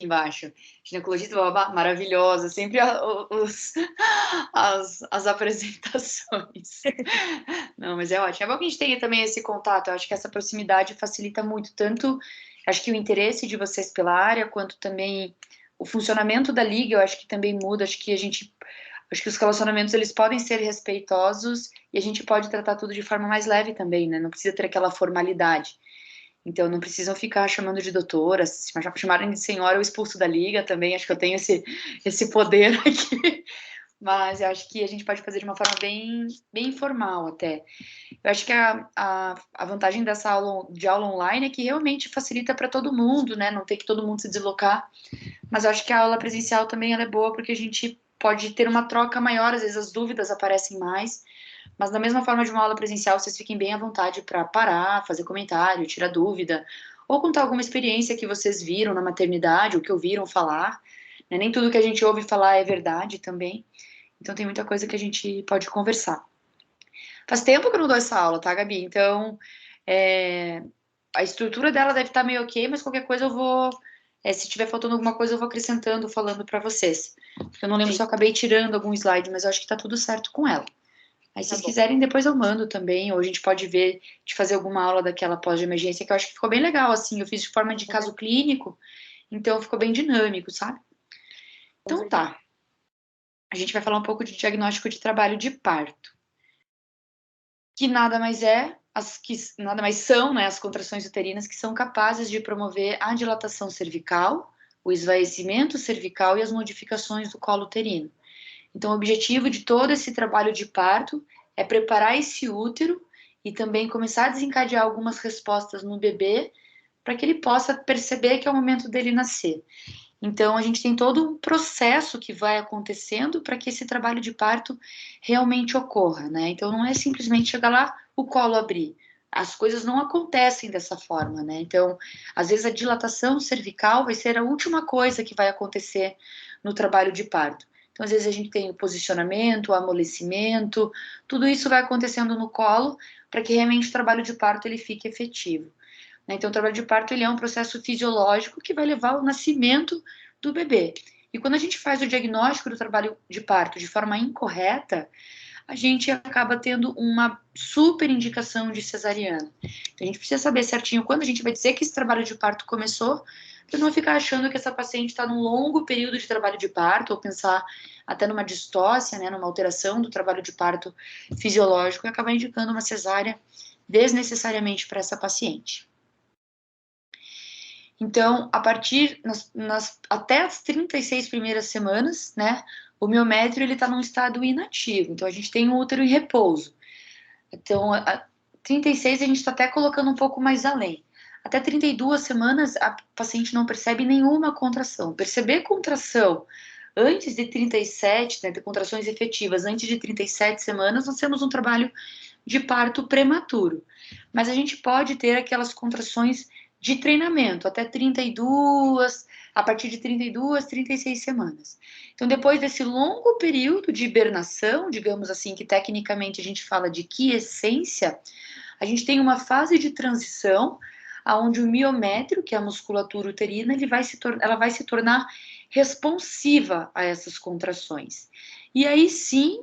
embaixo. Ginecologista babá, maravilhosa, sempre as apresentações. Não, mas é ótimo. É bom que a gente tenha também esse contato. Eu acho que essa proximidade facilita muito, tanto acho que o interesse de vocês pela área, quanto também o funcionamento da liga, eu acho que também muda. Acho que os relacionamentos eles podem ser respeitosos e a gente pode tratar tudo de forma mais leve também, né? Não precisa ter aquela formalidade. Então, não precisam ficar chamando de doutora. Se chamarem de senhora, eu expulso da liga também. Acho que eu tenho esse poder aqui. Mas eu acho que a gente pode fazer de uma forma bem informal até. Eu acho que a vantagem dessa aula online é que realmente facilita para todo mundo, né? Não tem que todo mundo se deslocar. Mas eu acho que a aula presencial também ela é boa porque a gente pode ter uma troca maior, às vezes as dúvidas aparecem mais. Mas da mesma forma de uma aula presencial, vocês fiquem bem à vontade para parar, fazer comentário, tirar dúvida, ou contar alguma experiência que vocês viram na maternidade, ou que ouviram falar. Né? Nem tudo que a gente ouve falar é verdade também. Então tem muita coisa que a gente pode conversar. Faz tempo que eu não dou essa aula, tá, Gabi? Então, a estrutura dela deve estar meio ok, mas qualquer coisa eu vou... se tiver faltando alguma coisa, eu vou acrescentando, falando para vocês. Porque eu não lembro se eu acabei tirando algum slide, mas eu acho que tá tudo certo com ela. Aí, se vocês quiserem, depois eu mando também, ou a gente pode ver de fazer alguma aula daquela pós de emergência, que eu acho que ficou bem legal, assim. Eu fiz de forma de caso clínico, então ficou bem dinâmico, sabe? Então tá. A gente vai falar um pouco de diagnóstico de trabalho de parto, que nada mais nada mais são, né, as contrações uterinas que são capazes de promover a dilatação cervical, o esvaecimento cervical e as modificações do colo uterino. Então, o objetivo de todo esse trabalho de parto é preparar esse útero e também começar a desencadear algumas respostas no bebê para que ele possa perceber que é o momento dele nascer. Então, a gente tem todo um processo que vai acontecendo para que esse trabalho de parto realmente ocorra, né? Então, não é simplesmente chegar lá, o colo abrir. As coisas não acontecem dessa forma, né? Então, às vezes a dilatação cervical vai ser a última coisa que vai acontecer no trabalho de parto. Então, às vezes a gente tem o posicionamento, o amolecimento, tudo isso vai acontecendo no colo para que realmente o trabalho de parto ele fique efetivo. Então, o trabalho de parto ele é um processo fisiológico que vai levar ao nascimento do bebê. E quando a gente faz o diagnóstico do trabalho de parto de forma incorreta, a gente acaba tendo uma super indicação de cesariana. Então, a gente precisa saber certinho quando a gente vai dizer que esse trabalho de parto começou, para não ficar achando que essa paciente está num longo período de trabalho de parto, ou pensar até numa distócia, né, numa alteração do trabalho de parto fisiológico, e acabar indicando uma cesárea desnecessariamente para essa paciente. Então, a partir, até as 36 primeiras semanas, né, o miométrio, ele tá num estado inativo, então a gente tem o útero em repouso. Então, a 36 a gente está até colocando um pouco mais além. Até 32 semanas, a paciente não percebe nenhuma contração. Perceber contração antes de 37, né, de contrações efetivas, antes de 37 semanas, nós temos um trabalho de parto prematuro. Mas a gente pode ter aquelas contrações de treinamento, até 32, a partir de 32, 36 semanas. Então, depois desse longo período de hibernação, digamos assim, que tecnicamente a gente fala de quiescência, a gente tem uma fase de transição, onde o miométrio, que é a musculatura uterina, ela vai se tornar responsiva a essas contrações. E aí sim,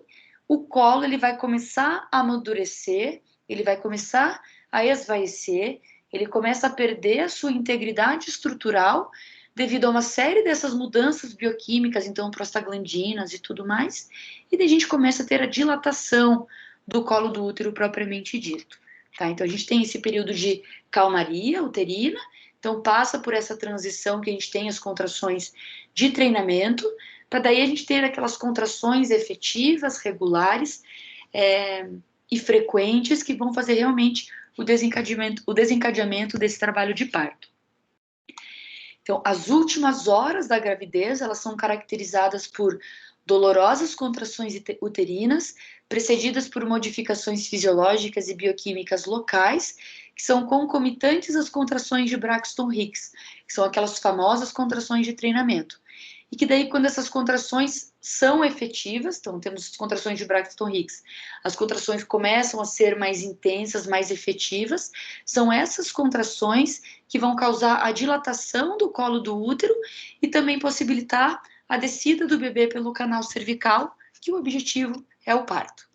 o colo ele vai começar a amadurecer, ele vai começar a esvaecer, ele começa a perder a sua integridade estrutural devido a uma série dessas mudanças bioquímicas, então prostaglandinas e tudo mais, e daí a gente começa a ter a dilatação do colo do útero propriamente dito. Tá? Então a gente tem esse período de calmaria uterina, então passa por essa transição que a gente tem as contrações de treinamento, para daí a gente ter aquelas contrações efetivas, regulares e frequentes que vão fazer realmente o desencadeamento desse trabalho de parto. Então, as últimas horas da gravidez, elas são caracterizadas por dolorosas contrações uterinas, precedidas por modificações fisiológicas e bioquímicas locais, que são concomitantes às contrações de Braxton Hicks, que são aquelas famosas contrações de treinamento. E que daí, quando essas contrações são efetivas, então temos contrações de Braxton Hicks, as contrações começam a ser mais intensas, mais efetivas, são essas contrações que vão causar a dilatação do colo do útero e também possibilitar a descida do bebê pelo canal cervical, que o objetivo é o parto.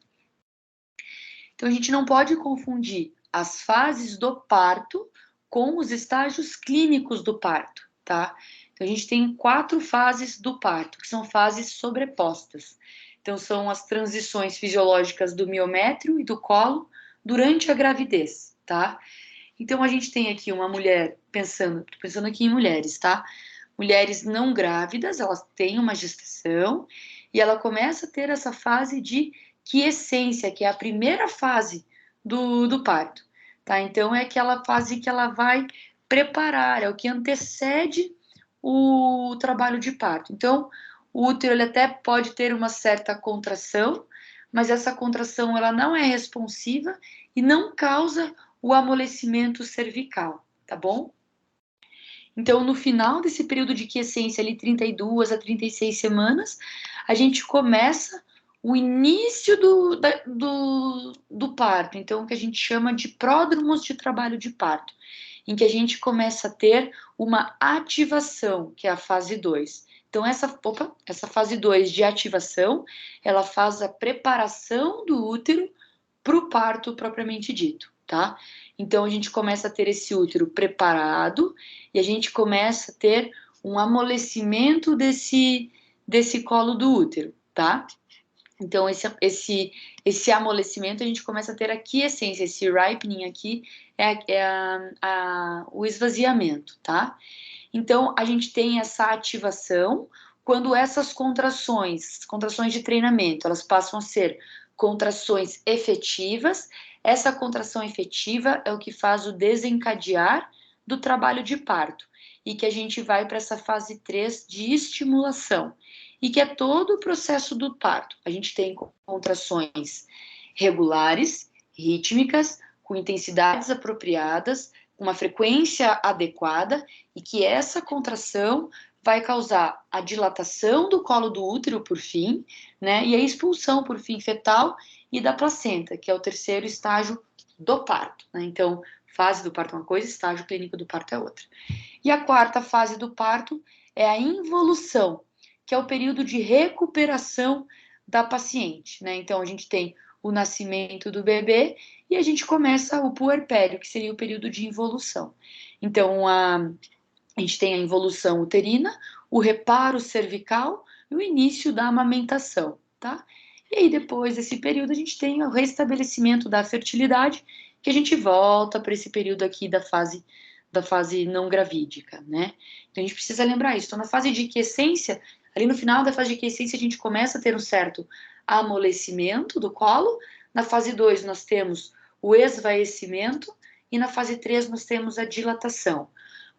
Então a gente não pode confundir as fases do parto com os estágios clínicos do parto, tá? Então, a gente tem 4 fases do parto, que são fases sobrepostas. Então, são as transições fisiológicas do miométrio e do colo durante a gravidez, tá? Então, a gente tem aqui uma mulher, tô pensando aqui em mulheres, tá? Mulheres não grávidas, elas têm uma gestação e ela começa a ter essa fase de quiescência, que é a primeira fase do parto, tá? Então, é aquela fase que ela vai preparar, é o que antecede o trabalho de parto. Então, o útero ele até pode ter uma certa contração, mas essa contração ela não é responsiva e não causa o amolecimento cervical, tá bom? Então, no final desse período de quiescência, ali 32 a 36 semanas, a gente começa o início do parto, então, o que a gente chama de pródromos de trabalho de parto, em que a gente começa a ter uma ativação, que é a fase 2. Então, essa fase 2 de ativação, ela faz a preparação do útero para o parto propriamente dito, tá? Então, a gente começa a ter esse útero preparado e a gente começa a ter um amolecimento desse colo do útero, tá? Então, esse amolecimento, a gente começa a ter a quiescência, esse ripening aqui o esvaziamento, tá? Então, a gente tem essa ativação quando essas contrações de treinamento, elas passam a ser contrações efetivas. Essa contração efetiva é o que faz o desencadear do trabalho de parto e que a gente vai para essa fase 3 de estimulação e que é todo o processo do parto. A gente tem contrações regulares, rítmicas, com intensidades apropriadas, com uma frequência adequada e que essa contração vai causar a dilatação do colo do útero, por fim, né, e a expulsão, por fim, fetal e da placenta, que é o terceiro estágio do parto, né? Então, fase do parto é uma coisa, estágio clínico do parto é outra. E a quarta fase do parto é a involução, que é o período de recuperação da paciente, né? Então, a gente tem o nascimento do bebê e a gente começa o puerpério, que seria o período de involução. Então, a gente tem a involução uterina, o reparo cervical e o início da amamentação, tá? E aí, depois desse período, a gente tem o restabelecimento da fertilidade, que a gente volta para esse período aqui da fase não gravídica, né? Então, a gente precisa lembrar isso. Então, na fase de quiescência, ali no final da fase de quiescência, a gente começa a ter um certo amolecimento do colo. Na fase 2, nós temos o esvaecimento. E na fase 3, nós temos a dilatação.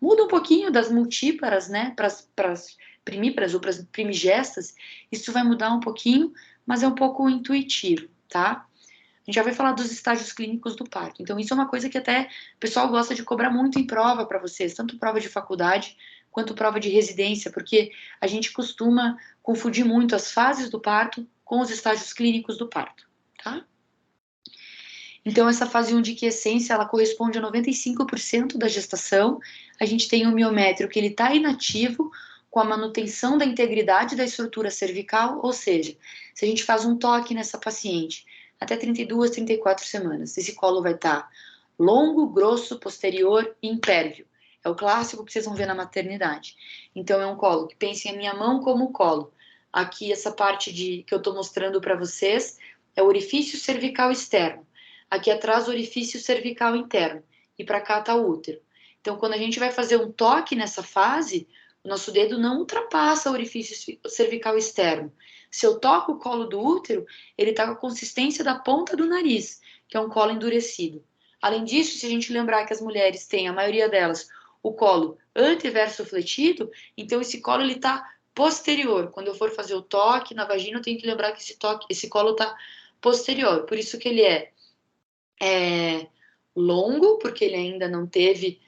Muda um pouquinho das multíparas, né, para as primíparas ou para as primigestas. Isso vai mudar um pouquinho, mas é um pouco intuitivo, tá? A gente já vai falar dos estágios clínicos do parto. Então, isso é uma coisa que até o pessoal gosta de cobrar muito em prova para vocês, tanto prova de faculdade quanto prova de residência, porque a gente costuma confundir muito as fases do parto com os estágios clínicos do parto, tá? Então, essa fase 1 de quiescência, ela corresponde a 95% da gestação. A gente tem o miométrio que ele está inativo, com a manutenção da integridade da estrutura cervical, ou seja, se a gente faz um toque nessa paciente até 32, 34 semanas, esse colo vai estar longo, grosso, posterior e impérvio. É o clássico que vocês vão ver na maternidade. Então, é um colo que pensem a minha mão como colo. Aqui, essa parte que eu estou mostrando para vocês é o orifício cervical externo. Aqui atrás, o orifício cervical interno. E para cá está o útero. Então, quando a gente vai fazer um toque nessa fase, o nosso dedo não ultrapassa o orifício cervical externo. Se eu toco o colo do útero, ele está com a consistência da ponta do nariz, que é um colo endurecido. Além disso, se a gente lembrar que as mulheres têm, a maioria delas, o colo anteverso fletido, então esse colo ele está posterior. Quando eu for fazer o toque na vagina, eu tenho que lembrar que esse colo está posterior. Por isso que ele é longo, porque ele ainda não teve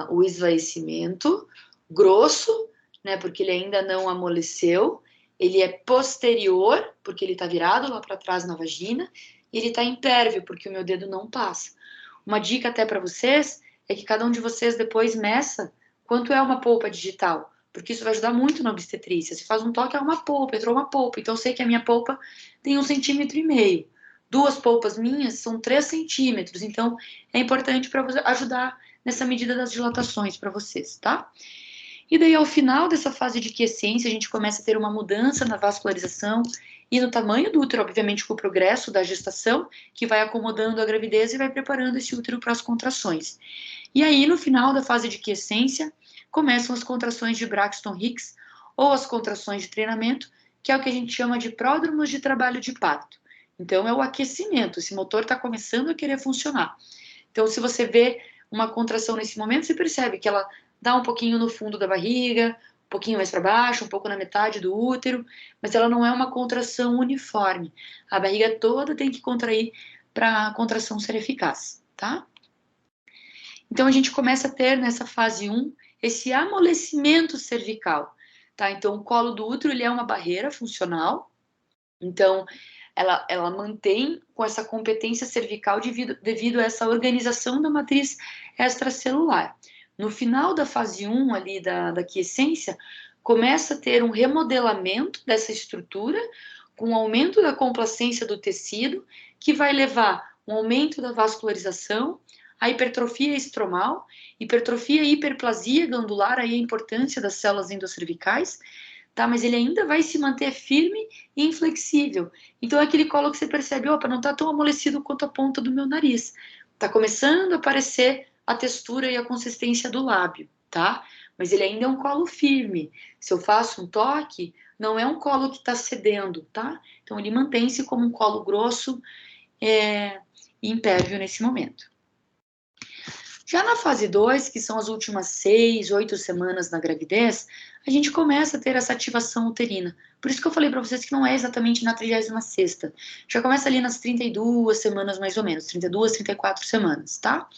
o esvaecimento, grosso, né, porque ele ainda não amoleceu, ele é posterior, porque ele está virado lá para trás na vagina, e ele está impérvio, porque o meu dedo não passa. Uma dica até para vocês é que cada um de vocês depois meça quanto é uma polpa digital, porque isso vai ajudar muito na obstetrícia. Se faz um toque, é uma polpa, entrou uma polpa. Então eu sei que a minha polpa tem 1,5 cm. Duas polpas minhas são 3 centímetros. Então é importante para ajudar nessa medida das dilatações para vocês, tá? E daí, ao final dessa fase de quiescência, a gente começa a ter uma mudança na vascularização e no tamanho do útero, obviamente, com o progresso da gestação, que vai acomodando a gravidez e vai preparando esse útero para as contrações. E aí, no final da fase de quiescência, começam as contrações de Braxton Hicks, ou as contrações de treinamento, que é o que a gente chama de pródromos de trabalho de parto. Então, é o aquecimento, esse motor está começando a querer funcionar. Então, se você vê uma contração nesse momento, você percebe que ela dá um pouquinho no fundo da barriga, um pouquinho mais para baixo, um pouco na metade do útero, mas ela não é uma contração uniforme. A barriga toda tem que contrair para a contração ser eficaz, tá? Então a gente começa a ter nessa fase 1 esse amolecimento cervical, tá? Então o colo do útero ele é uma barreira funcional, então ela mantém com essa competência cervical devido a essa organização da matriz extracelular. No final da fase 1 ali da quiescência, começa a ter um remodelamento dessa estrutura, com o aumento da complacência do tecido, que vai levar um aumento da vascularização, a hipertrofia estromal, hipertrofia e hiperplasia glandular, aí a importância das células endocervicais, tá? Mas ele ainda vai se manter firme e inflexível. Então é aquele colo que você percebe, opa, não tá tão amolecido quanto a ponta do meu nariz. Tá começando a aparecer a textura e a consistência do lábio, tá? Mas ele ainda é um colo firme. Se eu faço um toque, não é um colo que está cedendo, tá? Então ele mantém-se como um colo grosso e impérvio nesse momento. Já na fase 2, que são as últimas 6, 8 semanas na gravidez, a gente começa a ter essa ativação uterina. Por isso que eu falei para vocês que não é exatamente na 36ª. Já começa ali nas 32 semanas mais ou menos, 32, 34 semanas, tá?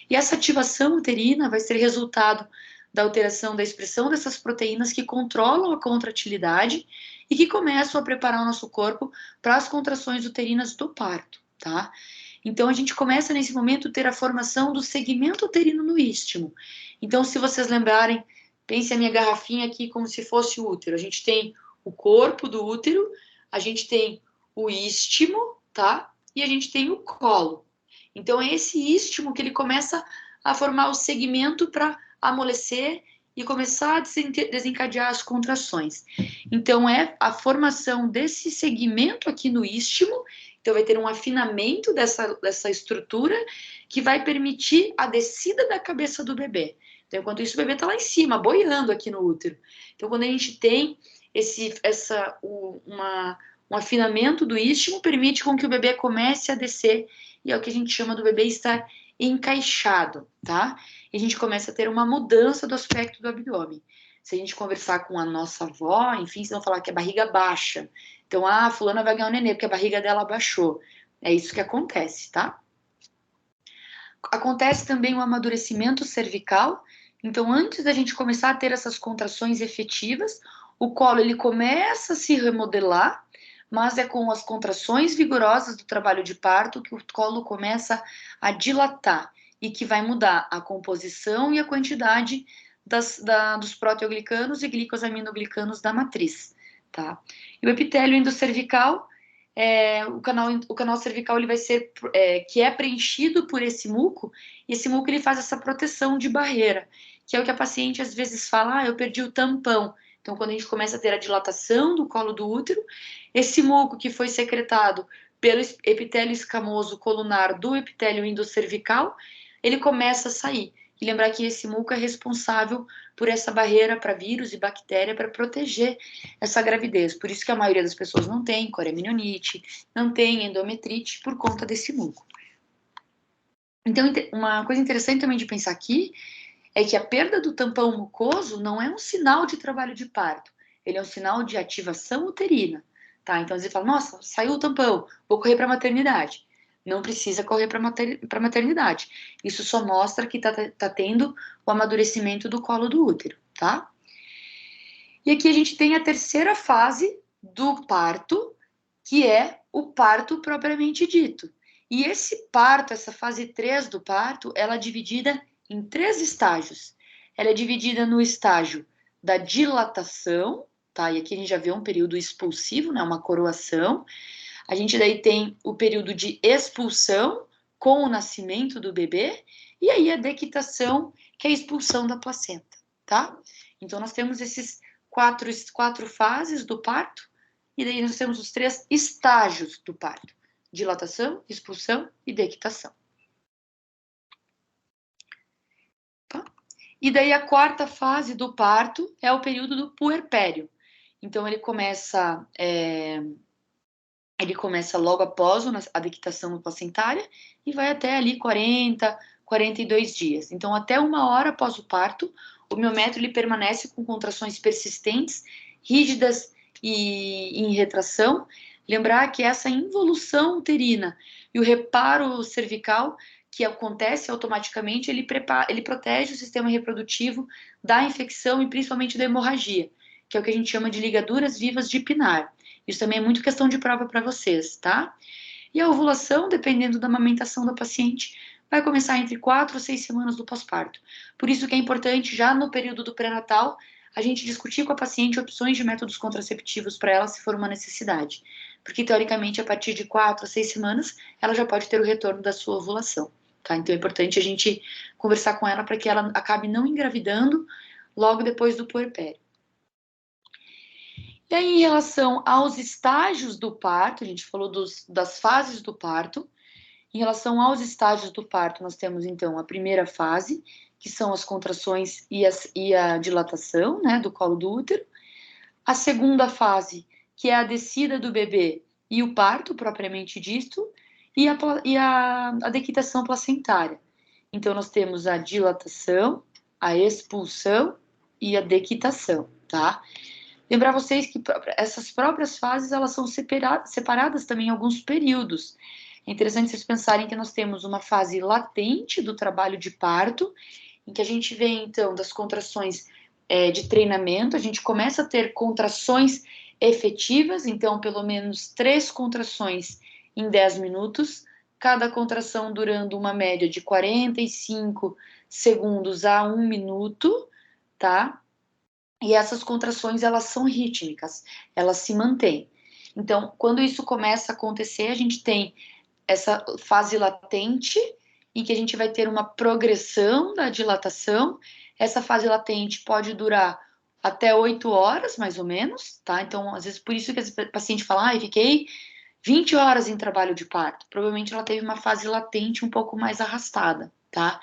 E essa ativação uterina vai ser resultado da alteração da expressão dessas proteínas que controlam a contratilidade e que começam a preparar o nosso corpo para as contrações uterinas do parto, tá? Então, a gente começa nesse momento a ter a formação do segmento uterino no istmo. Então, se vocês lembrarem, pense a minha garrafinha aqui como se fosse o útero. A gente tem o corpo do útero, a gente tem o istmo, tá? E a gente tem o colo. Então, é esse istmo que ele começa a formar o segmento para amolecer e começar a desencadear as contrações. Então, é a formação desse segmento aqui no istmo. Então, vai ter um afinamento dessa estrutura que vai permitir a descida da cabeça do bebê. Então, enquanto isso, o bebê está lá em cima, boiando aqui no útero. Então, quando a gente tem um afinamento do istmo, permite com que o bebê comece a descer, e é o que a gente chama do bebê estar encaixado, tá? E a gente começa a ter uma mudança do aspecto do abdômen. Se a gente conversar com a nossa avó, enfim, vocês vão falar que a barriga baixa. Então, fulana vai ganhar um nenê, porque a barriga dela baixou. É isso que acontece, tá? Acontece também o amadurecimento cervical. Então, antes da gente começar a ter essas contrações efetivas, o colo ele começa a se remodelar, mas é com as contrações vigorosas do trabalho de parto que o colo começa a dilatar e que vai mudar a composição e a quantidade dos proteoglicanos e glicosaminoglicanos da matriz, tá? E o epitélio endocervical, o canal cervical ele vai ser, que é preenchido por esse muco, e esse muco ele faz essa proteção de barreira, que é o que a paciente às vezes fala, eu perdi o tampão. Então, quando a gente começa a ter a dilatação do colo do útero, esse muco que foi secretado pelo epitélio escamoso colunar do epitélio endocervical, ele começa a sair. E lembrar que esse muco é responsável por essa barreira para vírus e bactéria para proteger essa gravidez. Por isso que a maioria das pessoas não tem coreminionite, não tem endometrite por conta desse muco. Então, uma coisa interessante também de pensar aqui é que a perda do tampão mucoso não é um sinal de trabalho de parto, ele é um sinal de ativação uterina, tá? Então, você fala, nossa, saiu o tampão, vou correr para a maternidade. Não precisa correr para a maternidade. Isso só mostra que tá tendo o amadurecimento do colo do útero, tá? E aqui a gente tem a terceira fase do parto, que é o parto propriamente dito. E esse parto, essa fase 3 do parto, ela é dividida em 3 estágios. Ela é dividida no estágio da dilatação, tá? E aqui a gente já vê um período expulsivo, né? Uma coroação. A gente daí tem o período de expulsão com o nascimento do bebê e aí a dequitação, que é a expulsão da placenta, tá? Então nós temos esses quatro fases do parto e daí nós temos os 3 estágios do parto: dilatação, expulsão e dequitação. Tá? E daí a quarta fase do parto é o período do puerpério. Então ele começa logo após a dequitação placentária e vai até ali 40, 42 dias. Então, até 1 hora após o parto, o miométrio ele permanece com contrações persistentes, rígidas e em retração. Lembrar que essa involução uterina e o reparo cervical, que acontece automaticamente, ele protege o sistema reprodutivo da infecção e principalmente da hemorragia, que é o que a gente chama de ligaduras vivas de Pinar. Isso também é muito questão de prova para vocês, tá? E a ovulação, dependendo da amamentação da paciente, vai começar entre 4 ou 6 semanas do pós-parto. Por isso que é importante, já no período do pré-natal, a gente discutir com a paciente opções de métodos contraceptivos para ela, se for uma necessidade. Porque, teoricamente, a partir de 4 a 6 semanas, ela já pode ter o retorno da sua ovulação, tá? Então, é importante a gente conversar com ela para que ela acabe não engravidando logo depois do puerpério. E aí, em relação aos estágios do parto, a gente falou das fases do parto. Em relação aos estágios do parto, nós temos, então, a primeira fase, que são as contrações e a dilatação, né, do colo do útero. A segunda fase, que é a descida do bebê e o parto, propriamente dito. E a dequitação placentária. Então, nós temos a dilatação, a expulsão e a dequitação, tá? Lembrar vocês que essas próprias fases, elas são separadas também em alguns períodos. É interessante vocês pensarem que nós temos uma fase latente do trabalho de parto, em que a gente vê, então, das contrações de treinamento, a gente começa a ter contrações efetivas, então, pelo menos 3 contrações em 10 minutos, cada contração durando uma média de 45 segundos a 1 minuto, tá? E essas contrações, elas são rítmicas, elas se mantêm. Então, quando isso começa a acontecer, a gente tem essa fase latente, em que a gente vai ter uma progressão da dilatação. Essa fase latente pode durar até 8 horas, mais ou menos, tá? Então, às vezes, por isso que a paciente fala, fiquei 20 horas em trabalho de parto. Provavelmente ela teve uma fase latente um pouco mais arrastada, tá?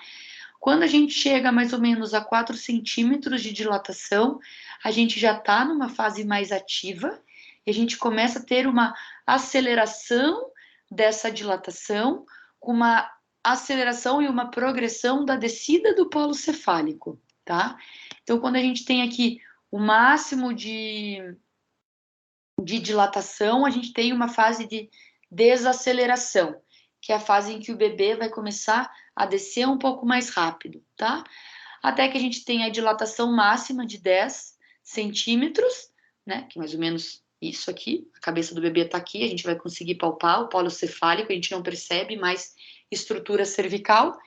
Quando a gente chega mais ou menos a 4 centímetros de dilatação, a gente já está numa fase mais ativa e a gente começa a ter uma aceleração dessa dilatação, com uma aceleração e uma progressão da descida do polo cefálico, tá? Então, quando a gente tem aqui o máximo de dilatação, a gente tem uma fase de desaceleração, que é a fase em que o bebê vai começar a descer um pouco mais rápido, tá? Até que a gente tenha a dilatação máxima de 10 centímetros, né? Que é mais ou menos isso aqui. A cabeça do bebê tá aqui, a gente vai conseguir palpar o polo cefálico, a gente não percebe mais estrutura cervical.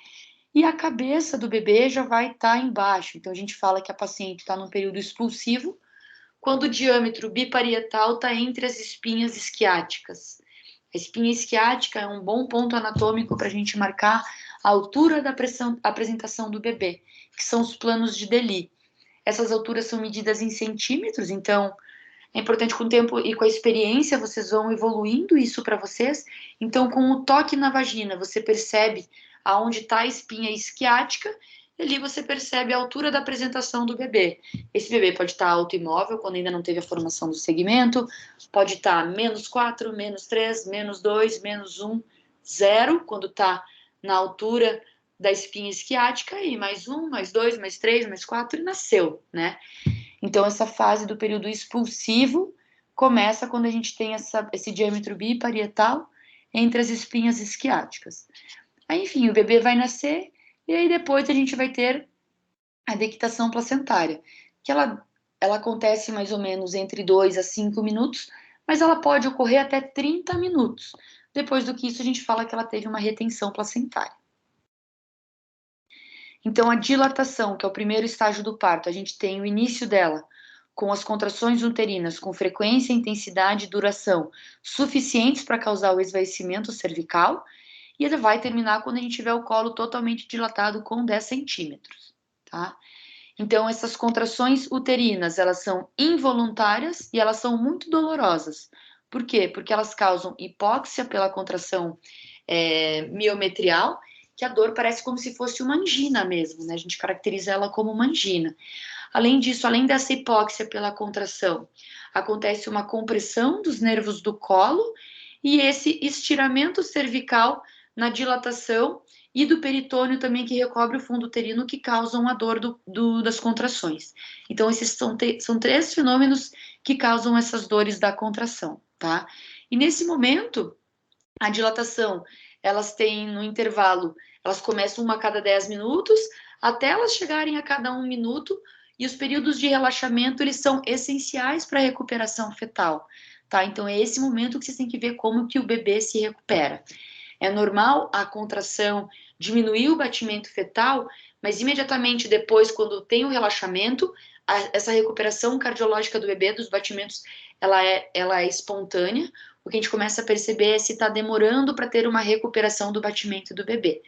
E a cabeça do bebê já vai estar embaixo. Então, a gente fala que a paciente está num período expulsivo, quando o diâmetro biparietal está entre as espinhas isquiáticas. A espinha isquiática é um bom ponto anatômico para a gente marcar a altura da apresentação do bebê, que são os planos de Delis. Essas alturas são medidas em centímetros, então é importante, com o tempo e com a experiência, vocês vão evoluindo isso para vocês. Então, com o toque na vagina, você percebe aonde está a espinha isquiática, e ali você percebe a altura da apresentação do bebê. Esse bebê pode estar autoimóvel, quando ainda não teve a formação do segmento, pode estar -4, -3, -2, -1, 0, quando está na altura da espinha isquiática, e +1, +2, +3, +4, e nasceu, né? Então, essa fase do período expulsivo começa quando a gente tem esse diâmetro biparietal entre as espinhas isquiáticas. Aí, enfim, o bebê vai nascer e aí depois a gente vai ter a dequitação placentária, que ela ela acontece mais ou menos entre 2 a 5 minutos, mas ela pode ocorrer até 30 minutos. Depois do que isso, a gente fala que ela teve uma retenção placentária. Então, a dilatação, que é o primeiro estágio do parto, a gente tem o início dela com as contrações uterinas com frequência, intensidade e duração suficientes para causar o esvaecimento cervical, e ele vai terminar quando a gente tiver o colo totalmente dilatado com 10 centímetros, tá? Então, essas contrações uterinas, elas são involuntárias e elas são muito dolorosas. Por quê? Porque elas causam hipóxia pela contração miometrial, que a dor parece como se fosse uma angina mesmo, né? A gente caracteriza ela como uma angina. Além disso, além dessa hipóxia pela contração, acontece uma compressão dos nervos do colo e esse estiramento cervical na dilatação e do peritônio também, que recobre o fundo uterino, que causam a dor das contrações. Então, esses são 3 fenômenos que causam essas dores da contração, tá? E nesse momento, a dilatação, elas têm no intervalo, elas começam uma a cada 10 minutos, até elas chegarem a cada 1 minuto, e os períodos de relaxamento, eles são essenciais para a recuperação fetal, tá? Então, é esse momento que vocês têm que ver como que o bebê se recupera. É normal a contração diminuir o batimento fetal, mas imediatamente depois, quando tem o relaxamento, essa recuperação cardiológica do bebê, dos batimentos, ela é espontânea. O que a gente começa a perceber é se está demorando para ter uma recuperação do batimento do bebê.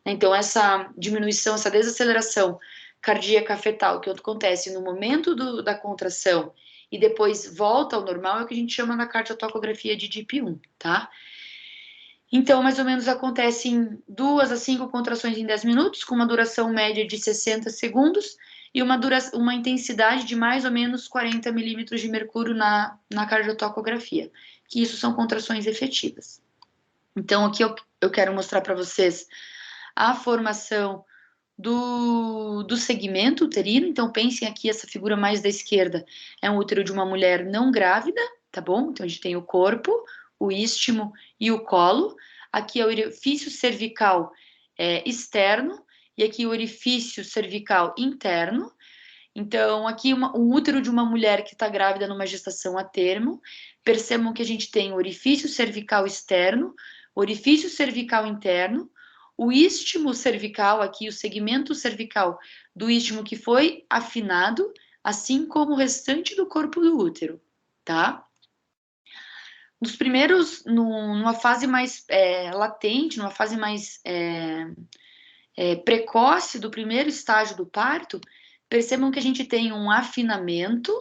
Então, essa diminuição, essa desaceleração cardíaca fetal que acontece no momento da contração e depois volta ao normal é o que a gente chama na cardiotocografia de DIP-1, tá? Então, mais ou menos acontecem 2 a 5 contrações em 10 minutos, com uma duração média de 60 segundos e uma intensidade de mais ou menos 40 milímetros de mercúrio na cardiotocografia, que isso são contrações efetivas. Então, aqui eu quero mostrar para vocês a formação do segmento uterino. Então, pensem aqui, essa figura mais da esquerda é um útero de uma mulher não grávida, tá bom? Então, a gente tem o corpo, o istmo e o colo. Aqui é o orifício cervical externo e aqui o orifício cervical interno. Então, aqui um útero de uma mulher que está grávida numa gestação a termo. Percebam que a gente tem o orifício cervical externo, orifício cervical interno, o istmo cervical, aqui o segmento cervical do istmo que foi afinado, assim como o restante do corpo do útero, tá? Nos primeiros, numa fase mais latente, numa fase mais precoce do primeiro estágio do parto, percebam que a gente tem um afinamento,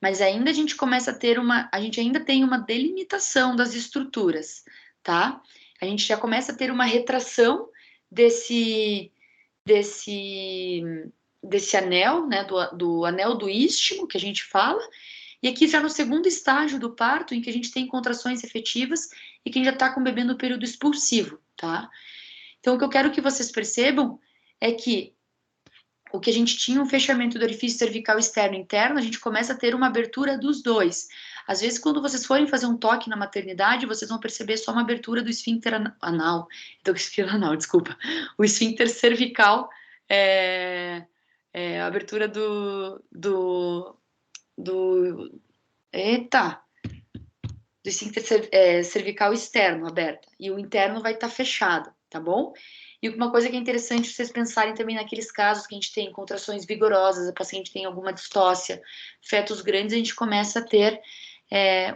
mas ainda a gente começa a ter a gente ainda tem uma delimitação das estruturas, tá? A gente já começa a ter uma retração desse anel, né, do anel do istmo, que a gente fala, e aqui já no segundo estágio do parto, em que a gente tem contrações efetivas e que a gente já está com o bebê no período expulsivo, tá? Então, o que eu quero que vocês percebam é que o que a gente tinha um fechamento do orifício cervical externo e interno, a gente começa a ter uma abertura dos dois. Às vezes, quando vocês forem fazer um toque na maternidade, vocês vão perceber só uma abertura do esfíncter anal. Então, esfíncter anal, desculpa. O esfíncter cervical a abertura eita! Do esfíncter cervical externo aberta. E o interno vai estar fechado, tá bom? E uma coisa que é interessante vocês pensarem também naqueles casos que a gente tem contrações vigorosas, a paciente tem alguma distócia, fetos grandes, a gente começa a ter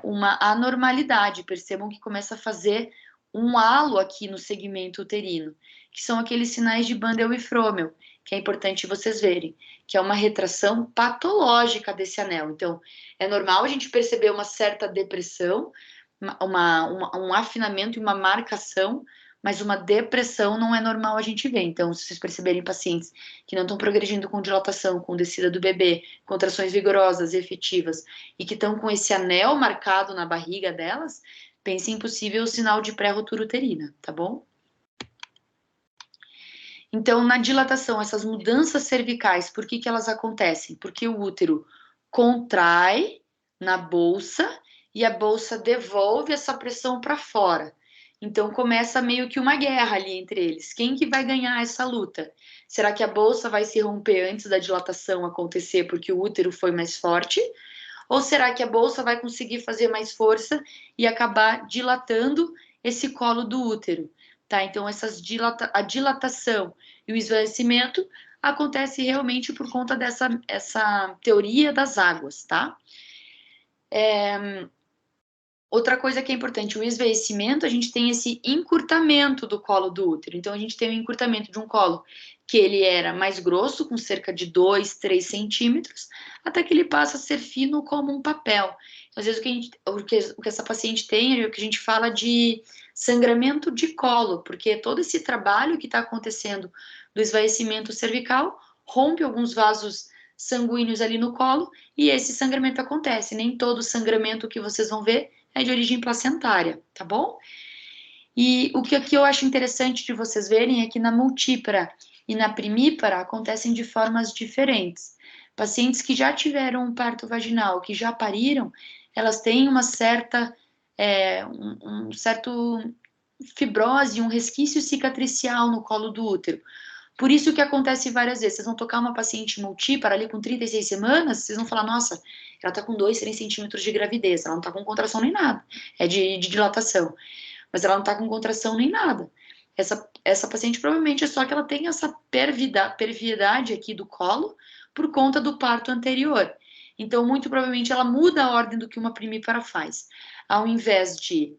uma anormalidade. Percebam que começa a fazer um halo aqui no segmento uterino, que são aqueles sinais de Bandel e Fromel, que é importante vocês verem, que é uma retração patológica desse anel. Então, é normal a gente perceber uma certa depressão, um afinamento e uma marcação, mas uma depressão não é normal a gente ver. Então, se vocês perceberem pacientes que não estão progredindo com dilatação, com descida do bebê, contrações vigorosas e efetivas, e que estão com esse anel marcado na barriga delas, pensem em possível sinal de pré-ruptura uterina, tá bom? Então, na dilatação, essas mudanças cervicais, por que elas acontecem? Porque o útero contrai na bolsa e a bolsa devolve essa pressão para fora. Então começa meio que uma guerra ali entre eles. Quem que vai ganhar essa luta? Será que a bolsa vai se romper antes da dilatação acontecer porque o útero foi mais forte? Ou será que a bolsa vai conseguir fazer mais força e acabar dilatando esse colo do útero? Tá? Então a dilatação e o esvaecimento acontece realmente por conta essa teoria das águas, tá? Outra coisa que é importante, o esvaecimento, a gente tem esse encurtamento do colo do útero. Então, a gente tem o encurtamento de um colo que ele era mais grosso, com cerca de 2, 3 centímetros, até que ele passa a ser fino como um papel. Então, às vezes, o que essa paciente tem é o que a gente fala de sangramento de colo, porque todo esse trabalho que está acontecendo do esvaecimento cervical rompe alguns vasos sanguíneos ali no colo e esse sangramento acontece. Nem todo sangramento que vocês vão ver é de origem placentária, tá bom? E o que aqui eu acho interessante de vocês verem é que na multípara e na primípara acontecem de formas diferentes. Pacientes que já tiveram um parto vaginal, que já pariram, elas têm uma certa, um certo fibrose, um resquício cicatricial no colo do útero. Por isso que acontece várias vezes. Vocês vão tocar uma paciente multípara ali com 36 semanas, vocês vão falar, nossa, ela tá com 2, 3 centímetros de gravidez, ela não tá com contração nem nada, é de dilatação, mas ela não tá com contração nem nada. Essa paciente provavelmente é só que ela tem essa perviedade aqui do colo por conta do parto anterior. Então, muito provavelmente, ela muda a ordem do que uma primípara faz. Ao invés de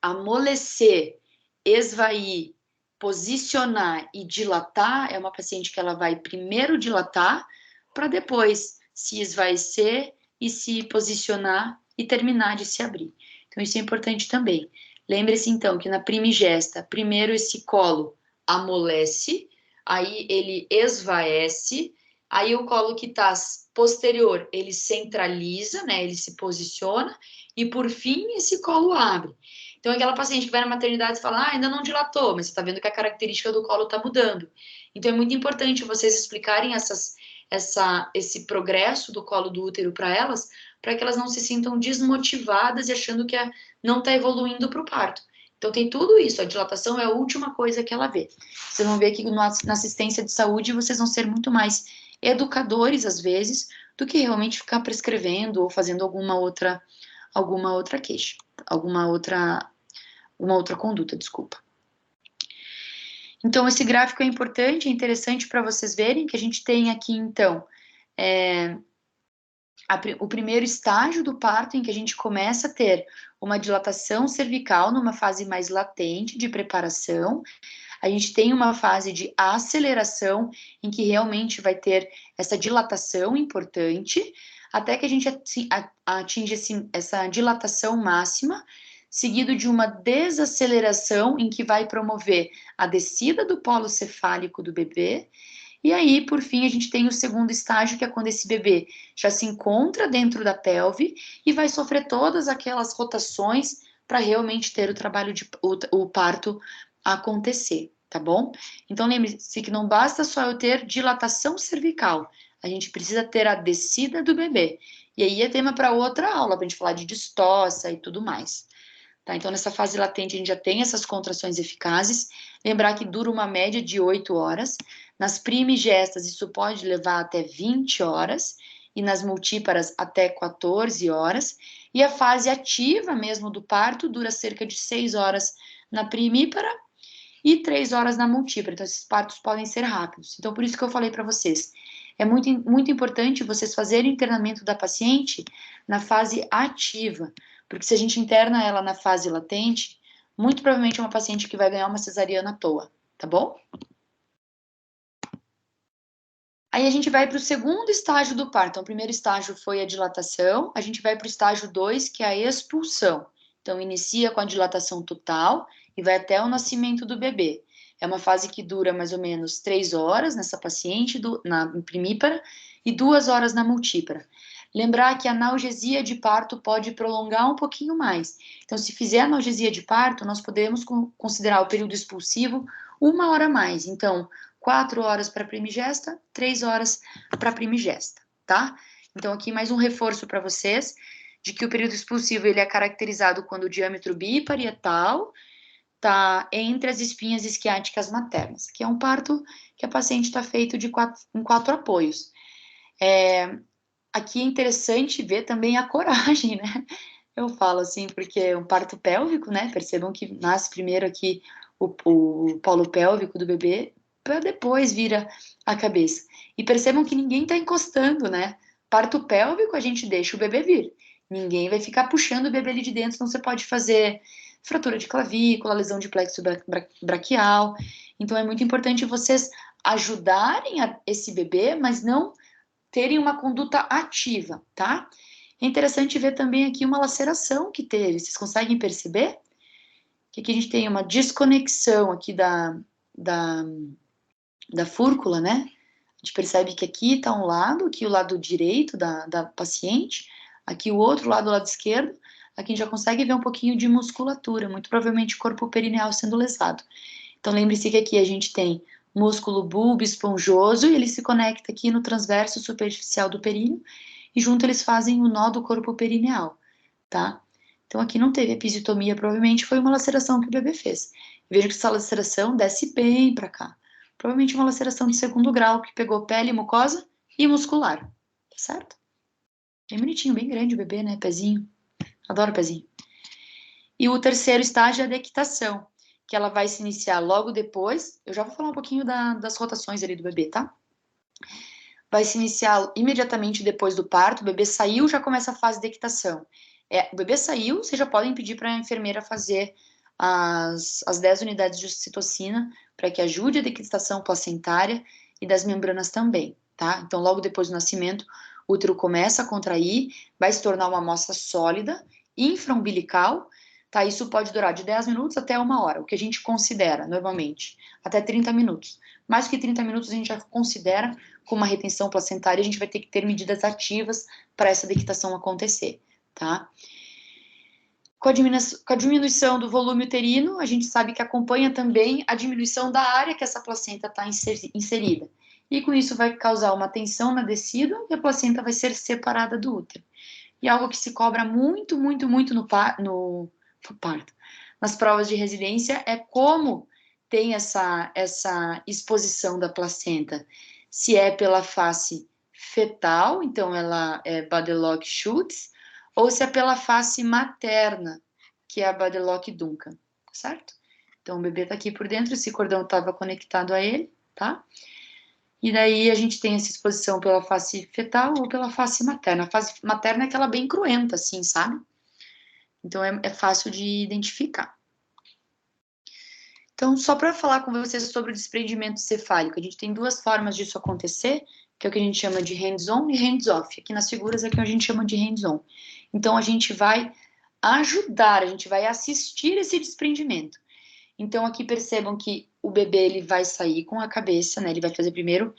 amolecer, esvair, posicionar e dilatar, é uma paciente que ela vai primeiro dilatar para depois se esvaecer e se posicionar e terminar de se abrir. Então isso é importante também. Lembre-se então que na primigesta, primeiro esse colo amolece, aí ele esvaece, aí o colo que está posterior, ele centraliza, né, ele se posiciona, e por fim esse colo abre. Então, aquela paciente que vai na maternidade e fala, ah, ainda não dilatou, mas você está vendo que a característica do colo está mudando. Então, é muito importante vocês explicarem esse progresso do colo do útero para elas, para que elas não se sintam desmotivadas e achando que não está evoluindo para o parto. Então, tem tudo isso. A dilatação é a última coisa que ela vê. Vocês vão ver que na assistência de saúde vocês vão ser muito mais educadores, às vezes, do que realmente ficar prescrevendo ou fazendo alguma outra queixa, alguma outra conduta, desculpa. Então, esse gráfico é importante, é interessante para vocês verem que a gente tem aqui, então, o primeiro estágio do parto, em que a gente começa a ter uma dilatação cervical numa fase mais latente de preparação. A gente tem uma fase de aceleração, em que realmente vai ter essa dilatação importante, até que a gente atinge essa dilatação máxima, seguido de uma desaceleração, em que vai promover a descida do polo cefálico do bebê. E aí, por fim, a gente tem o segundo estágio, que é quando esse bebê já se encontra dentro da pelve e vai sofrer todas aquelas rotações para realmente ter o parto acontecer, tá bom? Então, lembre-se que não basta só eu ter dilatação cervical, a gente precisa ter a descida do bebê. E aí é tema para outra aula, para a gente falar de distócia e tudo mais. Tá? Então, nessa fase latente, a gente já tem essas contrações eficazes. Lembrar que dura uma média de 8 horas. Nas primigestas, isso pode levar até 20 horas. E nas multíparas, até 14 horas. E a fase ativa mesmo do parto dura cerca de 6 horas na primípara e 3 horas na multípara. Então, esses partos podem ser rápidos. Então, por isso que eu falei para vocês. É muito, muito importante vocês fazerem o internamento da paciente na fase ativa. Porque se a gente interna ela na fase latente, muito provavelmente é uma paciente que vai ganhar uma cesariana à toa, tá bom? Aí a gente vai para o segundo estágio do parto. Então, o primeiro estágio foi a dilatação, a gente vai para o estágio 2, que é a expulsão. Então, inicia com a dilatação total e vai até o nascimento do bebê. É uma fase que dura mais ou menos 3 horas nessa paciente, na primípara, e 2 horas na multípara. Lembrar que a analgesia de parto pode prolongar um pouquinho mais. Então, se fizer analgesia de parto, nós podemos considerar o período expulsivo 1 hora a mais. Então, 4 horas para primigesta, 3 horas para primigesta, tá? Então, aqui mais um reforço para vocês, de que o período expulsivo ele é caracterizado quando o diâmetro biparietal está entre as espinhas isquiáticas maternas, que é um parto que a paciente está feito em 4 apoios. Aqui é interessante ver também a coragem, né? Eu falo assim, porque é um parto pélvico, né? Percebam que nasce primeiro aqui o polo pélvico do bebê, para depois vira a cabeça. E percebam que ninguém está encostando, né? Parto pélvico, a gente deixa o bebê vir. Ninguém vai ficar puxando o bebê ali de dentro, senão você pode fazer fratura de clavícula, lesão de plexo braquial. Então é muito importante vocês ajudarem esse bebê, mas não terem uma conduta ativa, tá? É interessante ver também aqui uma laceração que teve. Vocês conseguem perceber? Que aqui a gente tem uma desconexão aqui da fúrcula, né? A gente percebe que aqui está um lado, aqui o lado direito da paciente, aqui o outro lado, o lado esquerdo. Aqui a gente já consegue ver um pouquinho de musculatura, muito provavelmente corpo perineal sendo lesado. Então lembre-se que aqui a gente tem músculo bulbo esponjoso e ele se conecta aqui no transverso superficial do períneo e junto eles fazem o nó do corpo perineal, tá? Então aqui não teve episiotomia, provavelmente foi uma laceração que o bebê fez. Veja que essa laceração desce bem para cá. Provavelmente uma laceração de 2º grau que pegou pele, mucosa e muscular, tá certo? Bem bonitinho, bem grande o bebê, né? Pezinho. Adoro pezinho. E o 3º estágio é a dequitação, que ela vai se iniciar logo depois. Eu já vou falar um pouquinho das rotações ali do bebê, tá? Vai se iniciar imediatamente depois do parto. O bebê saiu, já começa a fase de dequitação. O bebê saiu, vocês já podem pedir para a enfermeira fazer as 10 unidades de ocitocina para que ajude a dequitação placentária e das membranas também, tá? Então, logo depois do nascimento, o útero começa a contrair, vai se tornar uma amostra sólida, infraumbilical, tá? Isso pode durar de 10 minutos até 1 hora, o que a gente considera, normalmente, até 30 minutos. Mais que 30 minutos a gente já considera com uma retenção placentária, a gente vai ter que ter medidas ativas para essa dequitação acontecer, tá? Com a diminuição do volume uterino, a gente sabe que acompanha também a diminuição da área que essa placenta está inserida. E com isso vai causar uma tensão na descida e a placenta vai ser separada do útero. E algo que se cobra muito, muito, muito no parto, nas provas de residência, é como tem essa exposição da placenta. Se é pela face fetal, então ela é Baddelock-Schultz, ou se é pela face materna, que é a Baddelock-Duncan, certo? Então o bebê tá aqui por dentro, esse cordão estava conectado a ele, tá? E daí a gente tem essa exposição pela face fetal ou pela face materna. A face materna é aquela bem cruenta, assim, sabe? Então é fácil de identificar. Então, só para falar com vocês sobre o desprendimento cefálico, a gente tem 2 formas disso acontecer, que é o que a gente chama de hands-on e hands-off. Aqui nas figuras é o que a gente chama de hands-on. Então, a gente vai ajudar, a gente vai assistir esse desprendimento. Então, aqui percebam que o bebê ele vai sair com a cabeça, né? Ele vai fazer primeiro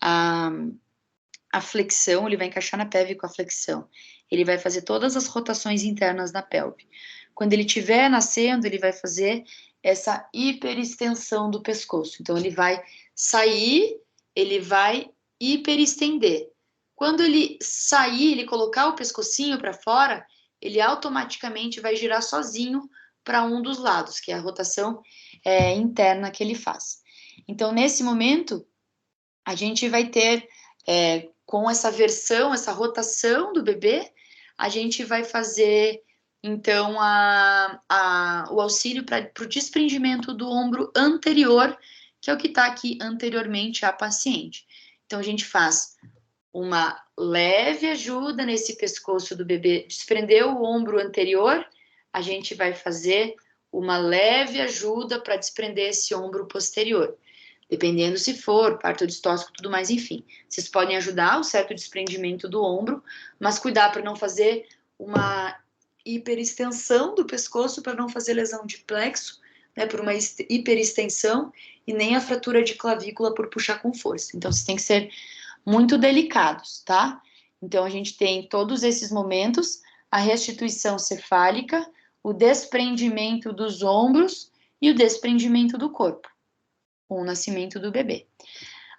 a flexão, ele vai encaixar na pelve com a flexão. Ele vai fazer todas as rotações internas da pelve. Quando ele estiver nascendo, ele vai fazer essa hiperextensão do pescoço. Então, ele vai sair, ele vai hiperestender. Quando ele sair, ele colocar o pescocinho para fora, ele automaticamente vai girar sozinho para um dos lados, que é a rotação interna que ele faz. Então, nesse momento, a gente vai ter, com essa versão, essa rotação do bebê, a gente vai fazer, então, o auxílio para o desprendimento do ombro anterior, que é o que está aqui anteriormente à paciente. Então, a gente faz uma leve ajuda nesse pescoço do bebê, desprendeu o ombro anterior, a gente vai fazer uma leve ajuda para desprender esse ombro posterior. Dependendo se for parto distóxico, tudo mais, enfim. Vocês podem ajudar o certo desprendimento do ombro, mas cuidar para não fazer uma hiperextensão do pescoço, para não fazer lesão de plexo, né, por uma hiperextensão, e nem a fratura de clavícula por puxar com força. Então, vocês têm que ser muito delicados, tá? Então, a gente tem todos esses momentos, a restituição cefálica, o desprendimento dos ombros e o desprendimento do corpo, com o nascimento do bebê.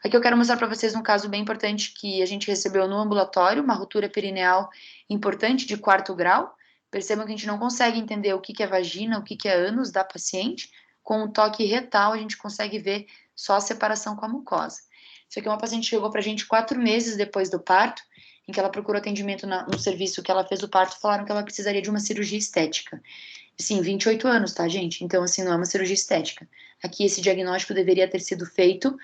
Aqui eu quero mostrar para vocês um caso bem importante que a gente recebeu no ambulatório, uma ruptura perineal importante de 4º grau. Percebam que a gente não consegue entender o que é vagina, o que é ânus da paciente. Com o toque retal, a gente consegue ver só a separação com a mucosa. Isso aqui é uma paciente que chegou para a gente 4 meses depois do parto, em que ela procurou atendimento no serviço que ela fez o parto, falaram que ela precisaria de uma cirurgia estética. Sim, 28 anos, tá, gente? Então, assim, não é uma cirurgia estética. Aqui, esse diagnóstico deveria ter sido feito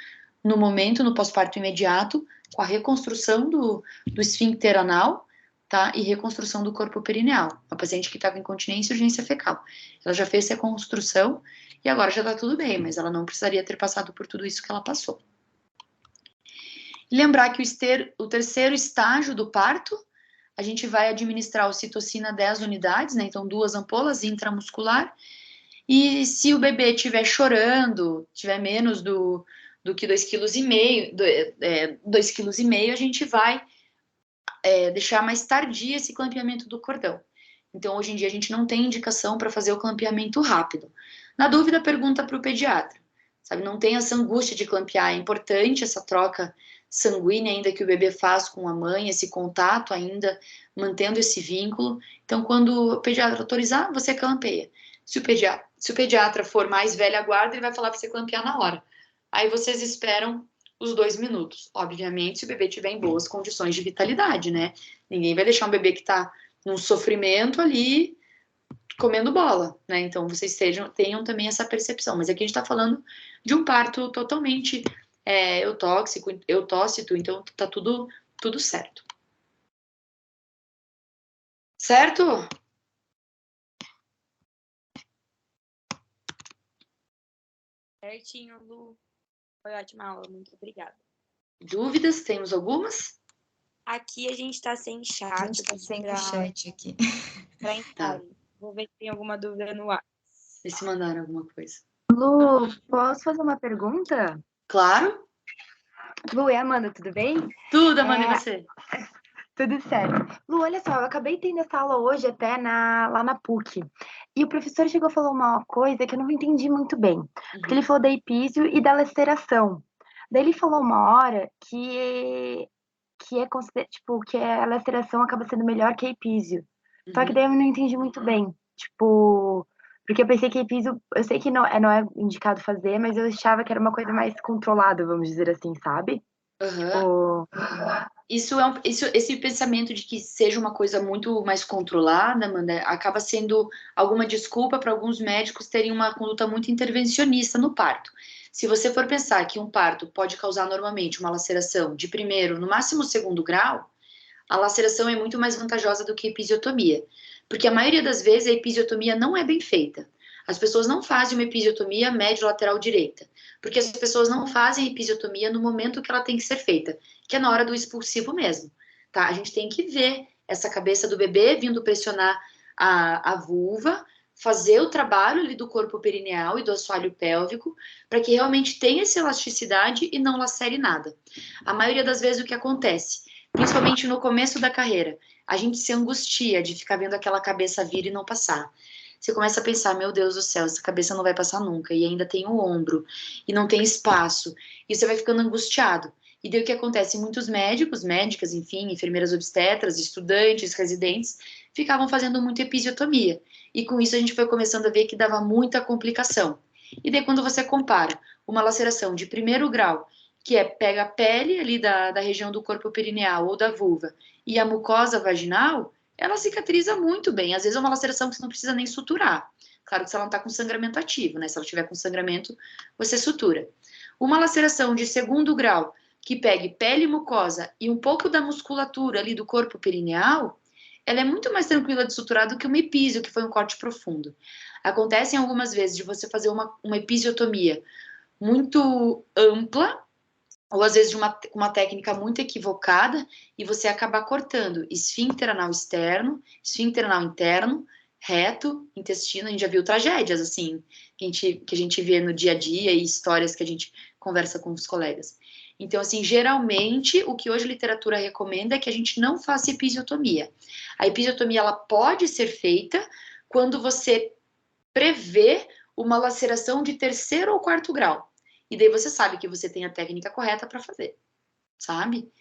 no momento, no pós-parto imediato, com a reconstrução do esfíncter anal, tá? E reconstrução do corpo perineal. Uma paciente que estava em incontinência e urgência fecal. Ela já fez reconstrução e agora já tá tudo bem, mas ela não precisaria ter passado por tudo isso que ela passou. Lembrar que o terceiro estágio do parto, a gente vai administrar ocitocina 10 unidades, né? Então, 2 ampolas intramuscular. E se o bebê estiver chorando, tiver menos do que 2,5 kg, 2,5 kg, a gente vai deixar mais tardio esse clampeamento do cordão. Então, hoje em dia, a gente não tem indicação para fazer o clampeamento rápido. Na dúvida, pergunta para o pediatra. Sabe, não tem essa angústia de clampear. É importante essa troca sanguínea ainda que o bebê faz com a mãe, esse contato ainda, mantendo esse vínculo. Então, quando o pediatra autorizar, você clampeia. Se o pediatra for mais velha guarda, ele vai falar para você clampear na hora. Aí vocês esperam os 2 minutos. Obviamente, se o bebê tiver em boas condições de vitalidade, né? Ninguém vai deixar um bebê que está num sofrimento ali comendo bola, né? Então, vocês tenham também essa percepção. Mas aqui a gente está falando de um parto totalmente eutóxito, então tá tudo certo. Certo? Certinho, Lu. Foi ótima aula, muito obrigada. Dúvidas? Temos algumas? Aqui a gente tá sem chat. A gente tá sem o chat aqui. Pra entrar. Tá. Vou ver se tem alguma dúvida no ar. Vê se mandaram alguma coisa. Lu, posso fazer uma pergunta? Claro. Lu, é Amanda, tudo bem? Tudo, Amanda, e você? Tudo certo. Lu, olha só, eu acabei tendo essa aula hoje até lá na PUC. E o professor chegou a falar uma coisa que eu não entendi muito bem. Porque ele falou da epísio e da laceração. Daí ele falou uma hora que a laceração acaba sendo melhor que a epísio. Só que daí eu não entendi muito bem. Tipo, porque eu pensei que a epísio, eu sei que não é indicado fazer, mas eu achava que era uma coisa mais controlada, vamos dizer assim, sabe? Tipo... Esse pensamento de que seja uma coisa muito mais controlada, Amanda, acaba sendo alguma desculpa para alguns médicos terem uma conduta muito intervencionista no parto. Se você for pensar que um parto pode causar normalmente uma laceração de 1º, no máximo 2º grau, a laceração é muito mais vantajosa do que a episiotomia. Porque a maioria das vezes a episiotomia não é bem feita. As pessoas não fazem uma episiotomia médio-lateral direita. Porque as pessoas não fazem a episiotomia no momento que ela tem que ser feita, que é na hora do expulsivo mesmo. Tá? A gente tem que ver essa cabeça do bebê vindo pressionar a vulva, fazer o trabalho ali do corpo perineal e do assoalho pélvico, para que realmente tenha essa elasticidade e não lacere nada. A maioria das vezes o que acontece, principalmente no começo da carreira, a gente se angustia de ficar vendo aquela cabeça vir e não passar. Você começa a pensar, meu Deus do céu, essa cabeça não vai passar nunca, e ainda tem o ombro, e não tem espaço, e você vai ficando angustiado. E daí o que acontece? Muitos médicos, médicas, enfim, enfermeiras obstetras, estudantes, residentes, ficavam fazendo muita episiotomia. E com isso a gente foi começando a ver que dava muita complicação. E daí quando você compara uma laceração de 1º grau, que pega a pele ali da região do corpo perineal ou da vulva, e a mucosa vaginal, ela cicatriza muito bem. Às vezes é uma laceração que você não precisa nem suturar. Claro que se ela não está com sangramento ativo, né? Se ela tiver com sangramento, você sutura. Uma laceração de 2º grau, que pegue pele e mucosa e um pouco da musculatura ali do corpo perineal, ela é muito mais tranquila de suturar do que uma epísio, que foi um corte profundo. Acontecem algumas vezes de você fazer uma episiotomia muito ampla, ou às vezes de uma técnica muito equivocada, e você acabar cortando esfíncter anal externo, esfíncter anal interno, reto, intestino. A gente já viu tragédias, assim, que a gente vê no dia a dia e histórias que a gente conversa com os colegas. Então, assim, geralmente, o que hoje a literatura recomenda é que a gente não faça episiotomia. A episiotomia, ela pode ser feita quando você prevê uma laceração de 3º ou 4º grau. E daí você sabe que você tem a técnica correta para fazer, sabe?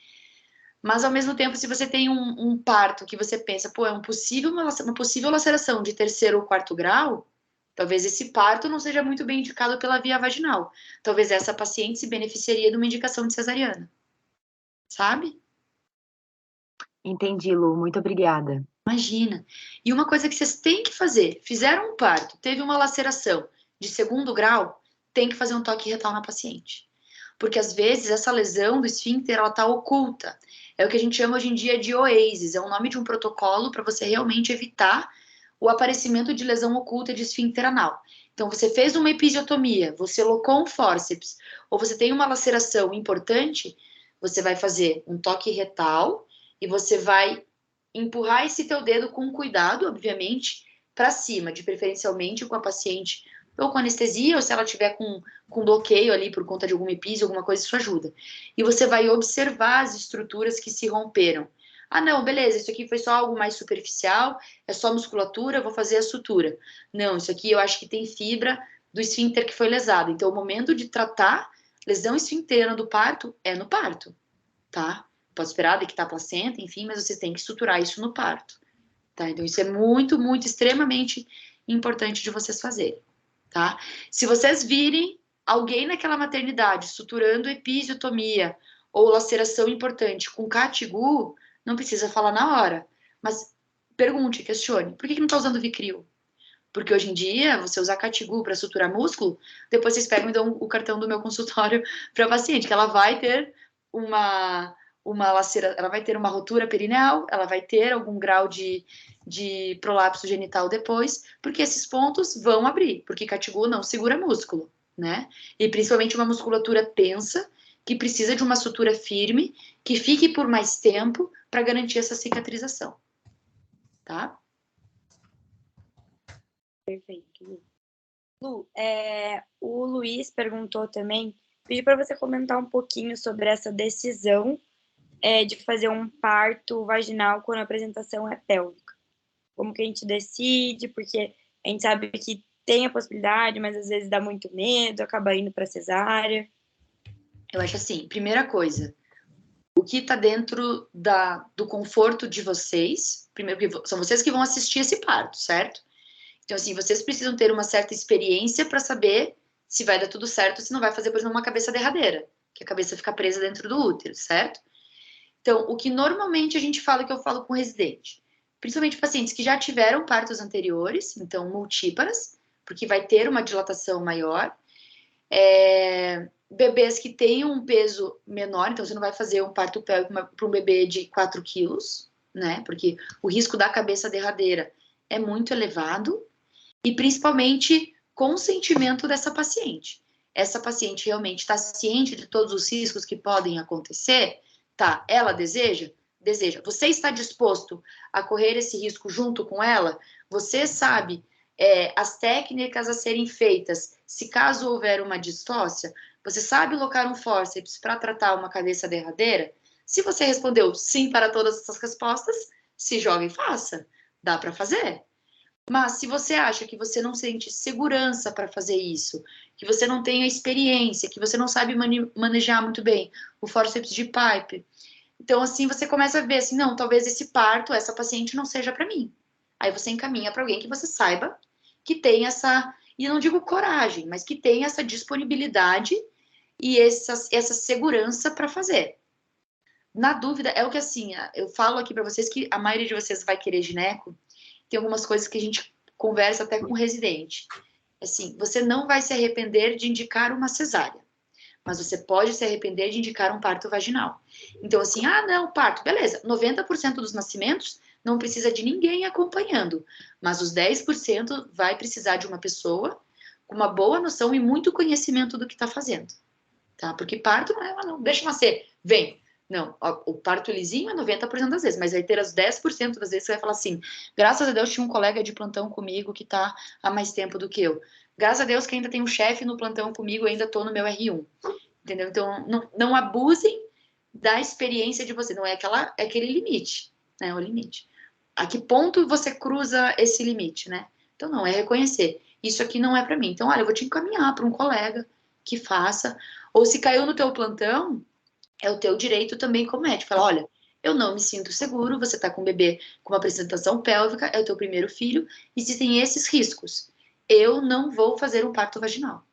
Mas, ao mesmo tempo, se você tem um parto que você pensa, pô, é uma possível laceração de 3º ou 4º grau, talvez esse parto não seja muito bem indicado pela via vaginal. Talvez essa paciente se beneficiaria de uma indicação de cesariana, sabe? Entendi, Lu. Muito obrigada. Imagina. E uma coisa que vocês têm que fazer, fizeram um parto, teve uma laceração de 2º grau, tem que fazer um toque retal na paciente. Porque às vezes essa lesão do esfíncter, ela tá oculta. É o que a gente chama hoje em dia de OASES, é o nome de um protocolo para você realmente evitar o aparecimento de lesão oculta de esfíncter anal. Então, você fez uma episiotomia, você locou um fórceps, ou você tem uma laceração importante, você vai fazer um toque retal e você vai empurrar esse teu dedo com cuidado, obviamente, para cima, de preferencialmente com a paciente ou com anestesia, ou se ela tiver com bloqueio ali por conta de alguma epísia, alguma coisa, isso ajuda. E você vai observar as estruturas que se romperam. Ah, não, beleza, isso aqui foi só algo mais superficial, é só musculatura, vou fazer a sutura. Não, isso aqui eu acho que tem fibra do esfíncter que foi lesado. Então, o momento de tratar lesão esfincteriana do parto é no parto, tá? Pode esperar daqui tá a placenta, enfim, mas vocês têm que estruturar isso no parto, tá? Então, isso é muito, muito, extremamente importante de vocês fazerem, tá? Se vocês virem alguém naquela maternidade suturando episiotomia ou laceração importante com catigu, não precisa falar na hora, mas pergunte, questione, por que não tá usando Vicryl? Porque hoje em dia, você usar catigu para suturar músculo, depois vocês pegam e dão o cartão do meu consultório para a paciente, que ela vai ter uma lacera, ela vai ter uma rotura perineal, ela vai ter algum grau de prolapso genital depois, porque esses pontos vão abrir, porque catigu não segura músculo, né? E principalmente uma musculatura tensa, que precisa de uma sutura firme, que fique por mais tempo para garantir essa cicatrização, tá? Perfeito. Lu, o Luiz perguntou também, pediu para você comentar um pouquinho sobre essa decisão de fazer um parto vaginal quando a apresentação é pélvica. Como que a gente decide, porque a gente sabe que tem a possibilidade, mas às vezes dá muito medo, acaba indo para cesárea. Eu acho assim, primeira coisa, o que está dentro do conforto de vocês, primeiro, que são vocês que vão assistir esse parto, certo? Então, assim, vocês precisam ter uma certa experiência para saber se vai dar tudo certo, se não vai fazer, por exemplo, uma cabeça derradeira, que a cabeça fica presa dentro do útero, certo? Então, o que normalmente a gente fala, que eu falo com residente, principalmente pacientes que já tiveram partos anteriores, então multíparas, porque vai ter uma dilatação maior, bebês que tenham um peso menor, então você não vai fazer um parto pélvico para um bebê de 4 quilos, né? Porque o risco da cabeça derradeira é muito elevado, e principalmente consentimento dessa paciente. Essa paciente realmente está ciente de todos os riscos que podem acontecer? Tá. Ela deseja? Deseja. Você está disposto a correr esse risco junto com ela? Você sabe as técnicas a serem feitas se caso houver uma distócia? Você sabe locar um fórceps para tratar uma cabeça derradeira? Se você respondeu sim para todas essas respostas, se joga e faça. Dá para fazer. Mas se você acha que você não sente segurança para fazer isso, que você não tem a experiência, que você não sabe manejar muito bem o fórceps de pipe, então assim você começa a ver assim, não, talvez esse parto, essa paciente não seja para mim. Aí você encaminha para alguém que você saiba que tem essa, e não digo coragem, mas que tem essa disponibilidade e essa segurança para fazer. Na dúvida, é o que assim, eu falo aqui para vocês que a maioria de vocês vai querer gineco, tem algumas coisas que a gente conversa até com o residente. Assim, você não vai se arrepender de indicar uma cesárea, mas você pode se arrepender de indicar um parto vaginal. Então, assim, não, parto, beleza. 90% dos nascimentos não precisa de ninguém acompanhando, mas os 10% vai precisar de uma pessoa com uma boa noção e muito conhecimento do que está fazendo, tá? Porque parto não deixa nascer, vem. Não, o parto lisinho é 90% das vezes, mas vai ter as 10% das vezes que você vai falar assim, graças a Deus tinha um colega de plantão comigo que tá há mais tempo do que eu. Graças a Deus que ainda tem um chefe no plantão comigo, eu ainda tô no meu R1. Entendeu? Então, não abusem da experiência de você, não é aquele limite, né? O limite. A que ponto você cruza esse limite, né? Então, não, é reconhecer. Isso aqui não é para mim. Então, olha, eu vou te encaminhar para um colega que faça. Ou se caiu no teu plantão, é o teu direito também como médico. Fala, olha, eu não me sinto seguro, você tá com um bebê com uma apresentação pélvica, é o teu primeiro filho, existem esses riscos. Eu não vou fazer um parto vaginal.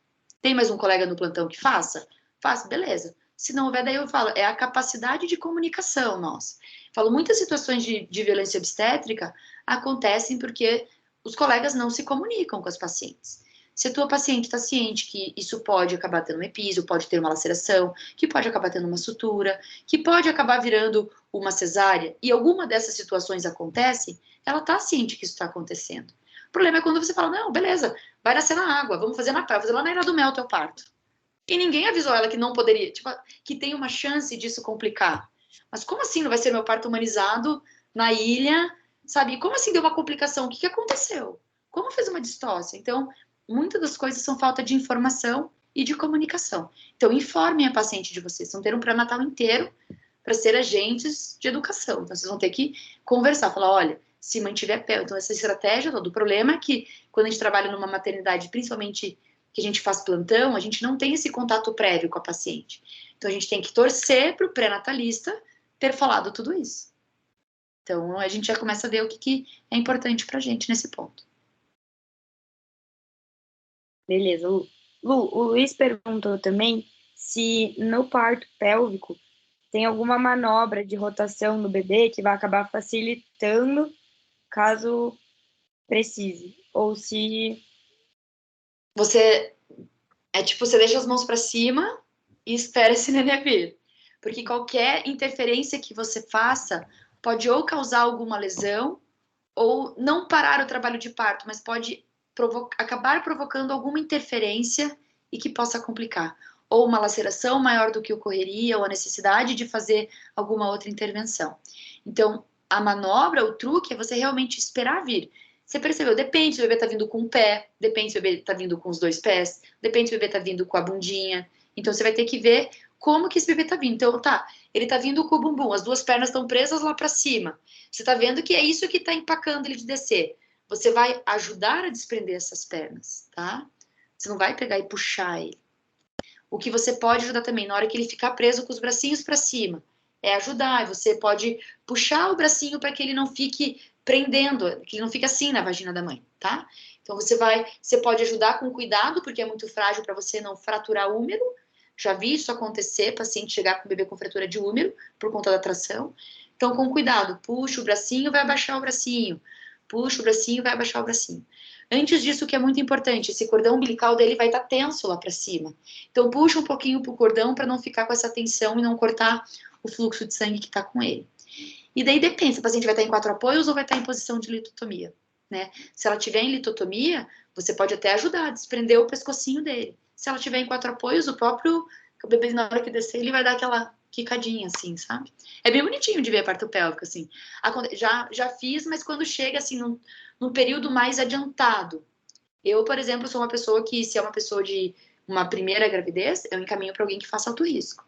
Tem mais um colega no plantão que faça? Faça, beleza. Se não houver, daí eu falo, é a capacidade de comunicação nossa. Falo, muitas situações de violência obstétrica acontecem porque os colegas não se comunicam com as pacientes. Se a tua paciente está ciente que isso pode acabar tendo um epísio, pode ter uma laceração, que pode acabar tendo uma sutura, que pode acabar virando uma cesárea, e alguma dessas situações acontece, ela está ciente que isso está acontecendo. O problema é quando você fala, não, beleza, vai nascer na água, vamos fazer na praia, fazer lá na Ilha do Mel o teu parto. E ninguém avisou ela que não poderia, tipo, que tem uma chance disso complicar. Mas como assim não vai ser meu parto humanizado na ilha, sabe? Como assim deu uma complicação? O que aconteceu? Como fez uma distócia? Então, muitas das coisas são falta de informação e de comunicação. Então, informem a paciente de vocês. Vão ter um pré-natal inteiro para ser agentes de educação. Então, vocês vão ter que conversar, falar, olha, se mantiver pé. Então, essa estratégia, todo o problema é que quando a gente trabalha numa maternidade, principalmente que a gente faz plantão, a gente não tem esse contato prévio com a paciente. Então, a gente tem que torcer para o pré-natalista ter falado tudo isso. Então, a gente já começa a ver o que é importante para a gente nesse ponto. Beleza, Lu. Lu, o Luiz perguntou também se no parto pélvico tem alguma manobra de rotação no bebê que vai acabar facilitando caso precise. Ou se... Você, você deixa as mãos para cima e espera esse nenê vir. Porque qualquer interferência que você faça pode ou causar alguma lesão, ou não parar o trabalho de parto, mas pode acabar provocando alguma interferência e que possa complicar. Ou uma laceração maior do que ocorreria, ou a necessidade de fazer alguma outra intervenção. Então, a manobra, o truque é você realmente esperar vir. Você percebeu? Depende se o bebê tá vindo com o pé, depende se o bebê tá vindo com os dois pés, depende se o bebê tá vindo com a bundinha. Então, você vai ter que ver como que esse bebê tá vindo. Então, tá, ele tá vindo com o bumbum, as duas pernas estão presas lá para cima. Você tá vendo que é isso que tá empacando ele de descer. Você vai ajudar a desprender essas pernas, tá? Você não vai pegar e puxar ele. O que você pode ajudar também, na hora que ele ficar preso com os bracinhos para cima, é ajudar. Você pode puxar o bracinho para que ele não fique prendendo, que ele não fique assim na vagina da mãe, tá? Então você pode ajudar com cuidado, porque é muito frágil para você não fraturar o úmero. Já vi isso acontecer, paciente chegar com o bebê com fratura de úmero por conta da tração. Então, com cuidado, puxa o bracinho, vai abaixar o bracinho. Puxa o bracinho, vai abaixar o bracinho. Antes disso, o que é muito importante, esse cordão umbilical dele vai estar tenso lá para cima. Então, puxa um pouquinho pro cordão para não ficar com essa tensão e não cortar o fluxo de sangue que está com ele. E daí depende, se a paciente vai estar em 4 apoios ou vai estar em posição de litotomia, né? Se ela tiver em litotomia, você pode até ajudar a desprender o pescocinho dele. Se ela tiver em 4 apoios, o bebê na hora que descer, ele vai dar aquela quicadinha, assim, sabe? É bem bonitinho de ver parto pélvico, assim. Já fiz, mas quando chega, assim, num período mais adiantado. Eu, por exemplo, sou uma pessoa que, se é uma pessoa de uma primeira gravidez, eu encaminho para alguém que faça alto risco.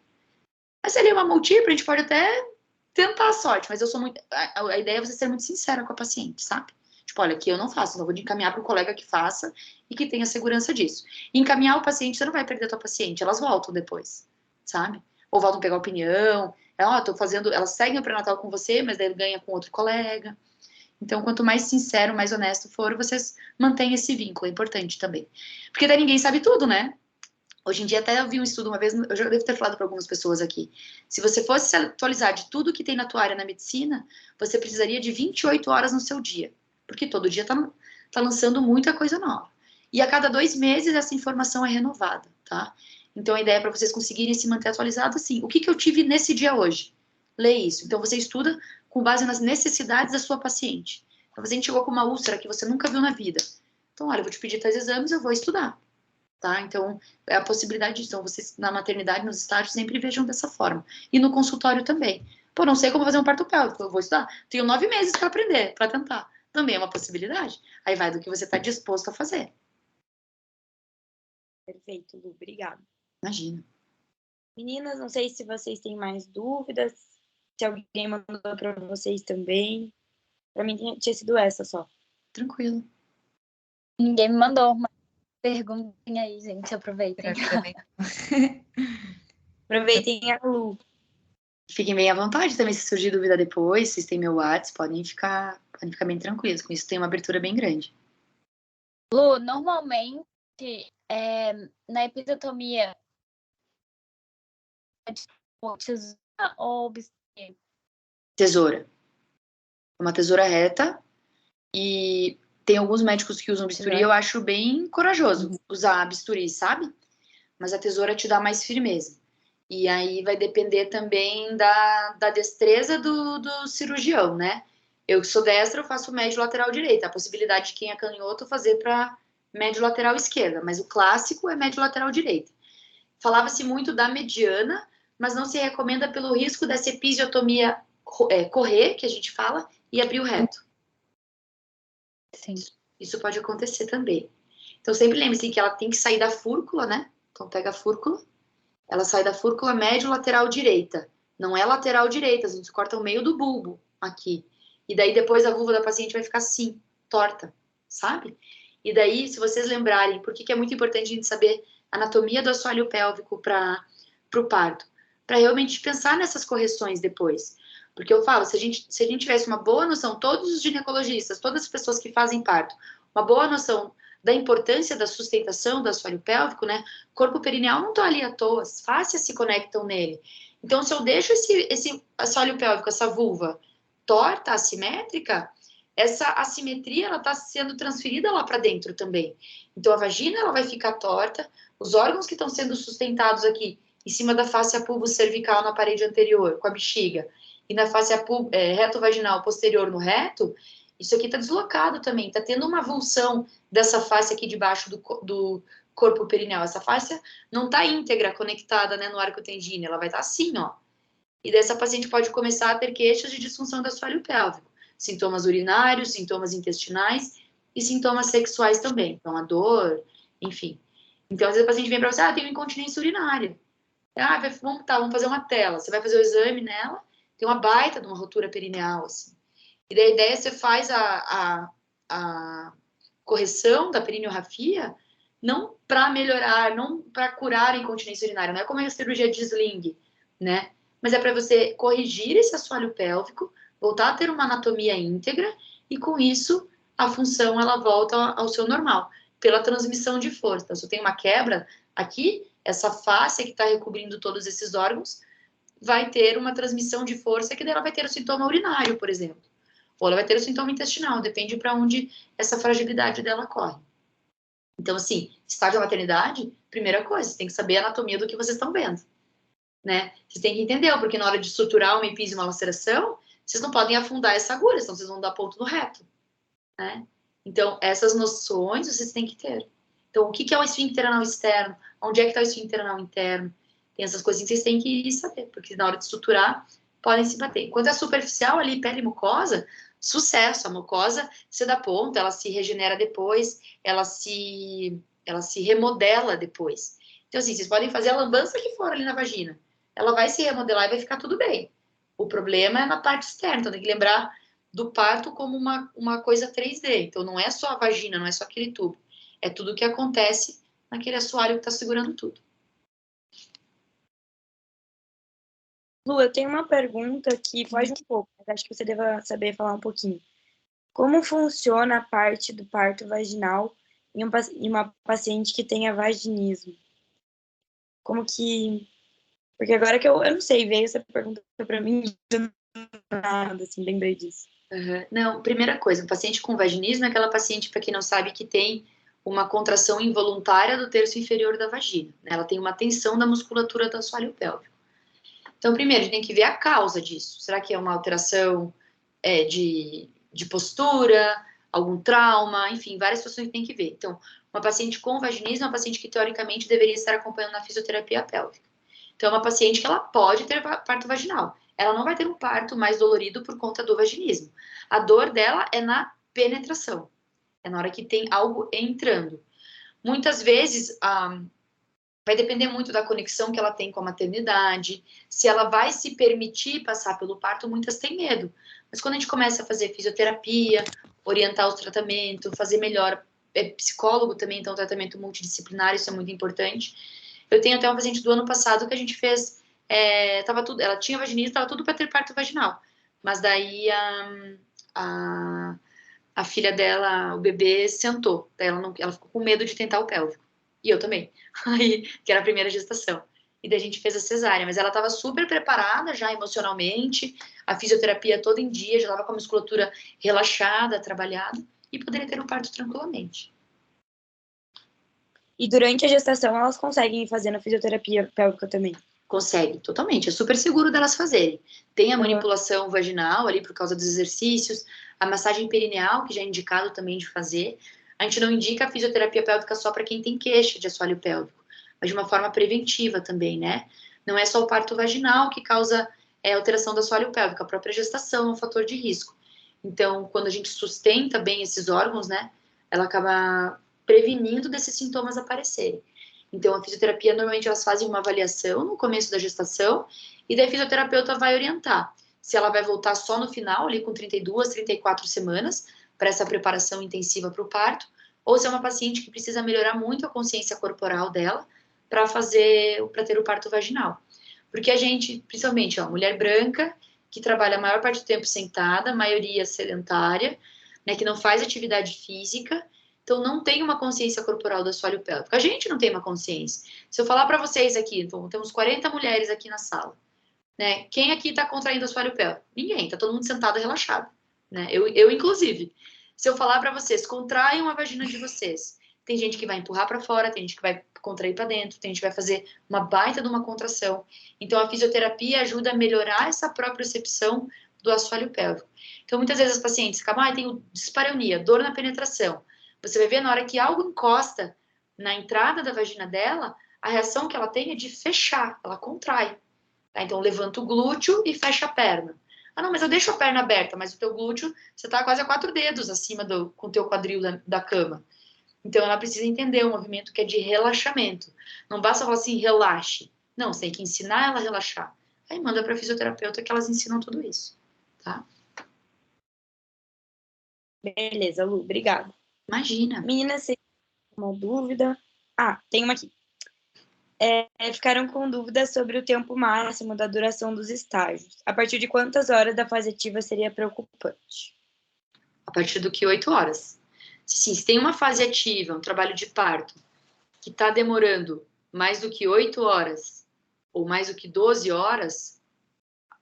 Mas se ele é uma múltipla, a gente pode até tentar a sorte, mas eu sou muito. A ideia é você ser muito sincera com a paciente, sabe? Tipo, olha, aqui eu não faço, então eu vou encaminhar para o colega que faça e que tenha segurança disso. E encaminhar o paciente, você não vai perder a tua paciente, elas voltam depois, sabe? Ou voltam pegar opinião, tô fazendo, elas seguem o pré-natal com você, mas daí ganha com outro colega. Então, quanto mais sincero, mais honesto for, vocês mantêm esse vínculo, é importante também. Porque daí ninguém sabe tudo, né? Hoje em dia, até eu vi um estudo uma vez, eu já devo ter falado para algumas pessoas aqui. Se você fosse se atualizar de tudo que tem na tua área na medicina, você precisaria de 28 horas no seu dia. Porque todo dia tá lançando muita coisa nova. E a cada 2 meses essa informação é renovada, tá? Então a ideia é para vocês conseguirem se manter atualizados assim. O que eu tive nesse dia hoje? Lê isso. Então você estuda com base nas necessidades da sua paciente. A paciente chegou com uma úlcera que você nunca viu na vida. Então, olha, eu vou te pedir tais exames, eu vou estudar. Tá? Então, é a possibilidade disso. Então, vocês na maternidade, nos estágios, sempre vejam dessa forma. E no consultório também. Pô, não sei como fazer um parto pélvico, eu vou estudar. Tenho 9 meses para aprender, para tentar. Também é uma possibilidade. Aí vai do que você está disposto a fazer. Perfeito, Lu, obrigada. Imagina. Meninas, não sei se vocês têm mais dúvidas, se alguém mandou para vocês também. Para mim tinha sido essa só. Tranquilo. Ninguém me mandou, mas perguntem aí, gente, aproveitem. Aproveitem a Lu. Fiquem bem à vontade também, se surgir dúvida depois, vocês têm meu WhatsApp, podem ficar bem tranquilos. Com isso tem uma abertura bem grande. Lu, normalmente, na episiotomia, tesoura ou bisturi? Tesoura. Uma tesoura reta. E tem alguns médicos que usam bisturi, eu acho bem corajoso usar bisturi, sabe? Mas a tesoura te dá mais firmeza. E aí vai depender também da destreza do cirurgião, né? Eu que sou destra, eu faço médio lateral direita. A possibilidade de quem é canhoto fazer para médio lateral esquerda, mas o clássico é médio lateral direita. Falava-se muito da mediana, mas não se recomenda pelo risco dessa episiotomia correr, que a gente fala, e abrir o reto. Sim. Isso pode acontecer também. Então sempre lembre-se que ela tem que sair da fúrcula, né? Então pega a fúrcula, ela sai da fúrcula médio lateral direita. Não é lateral direita, a gente corta o meio do bulbo aqui. E daí depois a vulva da paciente vai ficar assim, torta, sabe? E daí, se vocês lembrarem, por que é muito importante a gente saber a anatomia do assoalho pélvico para o parto? Para realmente pensar nessas correções depois. Porque eu falo, se a gente tivesse uma boa noção, todos os ginecologistas, todas as pessoas que fazem parto, uma boa noção da importância da sustentação do assoalho pélvico, né? Corpo perineal não está ali à toa, as fáscias se conectam nele. Então, se eu deixo esse assoalho pélvico, essa vulva torta, assimétrica, essa assimetria ela está sendo transferida lá para dentro também. Então, a vagina ela vai ficar torta, os órgãos que estão sendo sustentados aqui em cima da fáscia pulvo-cervical na parede anterior, com a bexiga, e na fáscia reto-vaginal posterior no reto, isso aqui está deslocado também, está tendo uma avulsão dessa fáscia aqui debaixo do corpo perineal. Essa fáscia não está íntegra, conectada, né, no arco tendíneo, ela vai estar assim, ó. E dessa paciente pode começar a ter queixas de disfunção do assoalho pélvico, sintomas urinários, sintomas intestinais e sintomas sexuais também, então a dor, enfim. Então, às vezes a paciente vem para você, tem uma incontinência urinária. Vamos fazer uma tela. Você vai fazer o exame nela, tem uma baita de uma rotura perineal, assim. E daí a ideia é você faz a correção da perineorrafia não para melhorar, não para curar a incontinência urinária, não é como a cirurgia de sling, né? Mas é para você corrigir esse assoalho pélvico, voltar a ter uma anatomia íntegra e com isso a função ela volta ao seu normal, pela transmissão de força. Então, se eu tenho uma quebra aqui, essa face que está recobrindo todos esses órgãos vai ter uma transmissão de força que daí ela vai ter o sintoma urinário, por exemplo. Ou ela vai ter o sintoma intestinal, depende para onde essa fragilidade dela corre. Então, assim, estágio da maternidade, primeira coisa, você tem que saber a anatomia do que vocês estão vendo, né? Vocês têm que entender, porque na hora de estruturar uma epísio e uma laceração, vocês não podem afundar essa agulha, senão vocês vão dar ponto no reto, né? Então, essas noções vocês têm que ter. Então, o que é o esfíncter anal externo? Onde é que está o esfíncter anal interno? Tem essas coisinhas que vocês têm que saber, porque na hora de estruturar, podem se bater. Quando é superficial ali, pele e mucosa, sucesso, a mucosa se dá ponto, ela se regenera depois, ela se remodela depois. Então, assim, vocês podem fazer a lambança que for ali na vagina, ela vai se remodelar e vai ficar tudo bem. O problema é na parte externa, então tem que lembrar do parto como uma coisa 3D. Então, não é só a vagina, não é só aquele tubo. É tudo o que acontece naquele assoalho que está segurando tudo. Lu, eu tenho uma pergunta que foge um pouco, mas acho que você deva saber falar um pouquinho. Como funciona a parte do parto vaginal em uma paciente que tenha vaginismo? Como que... Porque agora que eu não sei, veio essa pergunta para mim do nada, assim, lembrei disso. Uhum. Não, primeira coisa, um paciente com vaginismo é aquela paciente, para quem não sabe, que tem uma contração involuntária do terço inferior da vagina. Ela tem uma tensão da musculatura do assoalho pélvico. Então, primeiro, a gente tem que ver a causa disso. Será que é uma alteração de postura, algum trauma, enfim, várias situações que tem que ver. Então, uma paciente com vaginismo é uma paciente que, teoricamente, deveria estar acompanhando na fisioterapia pélvica. Então, é uma paciente que ela pode ter parto vaginal. Ela não vai ter um parto mais dolorido por conta do vaginismo. A dor dela é na penetração. É na hora que tem algo entrando. Muitas vezes, vai depender muito da conexão que ela tem com a maternidade, se ela vai se permitir passar pelo parto, muitas têm medo. Mas quando a gente começa a fazer fisioterapia, orientar o tratamento, fazer melhor psicólogo também, então tratamento multidisciplinar, isso é muito importante. Eu tenho até uma paciente do ano passado que a gente fez, ela tinha vaginismo, estava tudo para ter parto vaginal, mas daí a filha dela, o bebê, sentou, daí ela ficou com medo de tentar o pélvico, e eu também, aí, que era a primeira gestação. E daí a gente fez a cesárea, mas ela estava super preparada já emocionalmente, a fisioterapia todo em dia, já estava com a musculatura relaxada, trabalhada, e poderia ter um parto tranquilamente. E durante a gestação, elas conseguem ir fazendo fisioterapia pélvica também? Consegue, totalmente. É super seguro delas fazerem. Tem a manipulação vaginal ali por causa dos exercícios, a massagem perineal, que já é indicado também de fazer. A gente não indica a fisioterapia pélvica só para quem tem queixa de assoalho pélvico, mas de uma forma preventiva também, né? Não é só o parto vaginal que causa alteração do assoalho pélvico, a própria gestação é um fator de risco. Então, quando a gente sustenta bem esses órgãos, né, ela acaba prevenindo desses sintomas aparecerem. Então, a fisioterapia, normalmente, elas fazem uma avaliação no começo da gestação, e daí a fisioterapeuta vai orientar se ela vai voltar só no final, ali com 32, 34 semanas, para essa preparação intensiva para o parto, ou se é uma paciente que precisa melhorar muito a consciência corporal dela para ter o parto vaginal. Porque a gente, principalmente, mulher branca, que trabalha a maior parte do tempo sentada, maioria sedentária, né, que não faz atividade física, então não tem uma consciência corporal do assoalho pélvico. A gente não tem uma consciência. Se eu falar para vocês aqui, então, temos 40 mulheres aqui na sala, né? Quem aqui está contraindo o assoalho pélvico? Ninguém, tá todo mundo sentado relaxado, né? Eu inclusive. Se eu falar para vocês, contraiam a vagina de vocês. Tem gente que vai empurrar para fora, tem gente que vai contrair para dentro, tem gente que vai fazer uma baita de uma contração. Então a fisioterapia ajuda a melhorar essa propriocepção do assoalho pélvico. Então muitas vezes as pacientes acabam, tenho dispareunia, dor na penetração. Você vai ver na hora que algo encosta na entrada da vagina dela, a reação que ela tem é de fechar, ela contrai. Tá? Então levanta o glúteo e fecha a perna. Ah, não, mas eu deixo a perna aberta, mas o teu glúteo, você tá quase a 4 dedos acima com o teu quadril da cama. Então ela precisa entender o movimento que é de relaxamento. Não basta falar assim, relaxe. Não, você tem que ensinar ela a relaxar. Aí manda para fisioterapeuta que elas ensinam tudo isso, tá? Beleza, Lu, obrigada. Imagina. Meninas, você tem uma dúvida? Tem uma aqui. Ficaram com dúvidas sobre o tempo máximo da duração dos estágios. A partir de quantas horas da fase ativa seria preocupante? A partir do que 8 horas. Se tem uma fase ativa, um trabalho de parto, que está demorando mais do que 8 horas, ou mais do que 12 horas,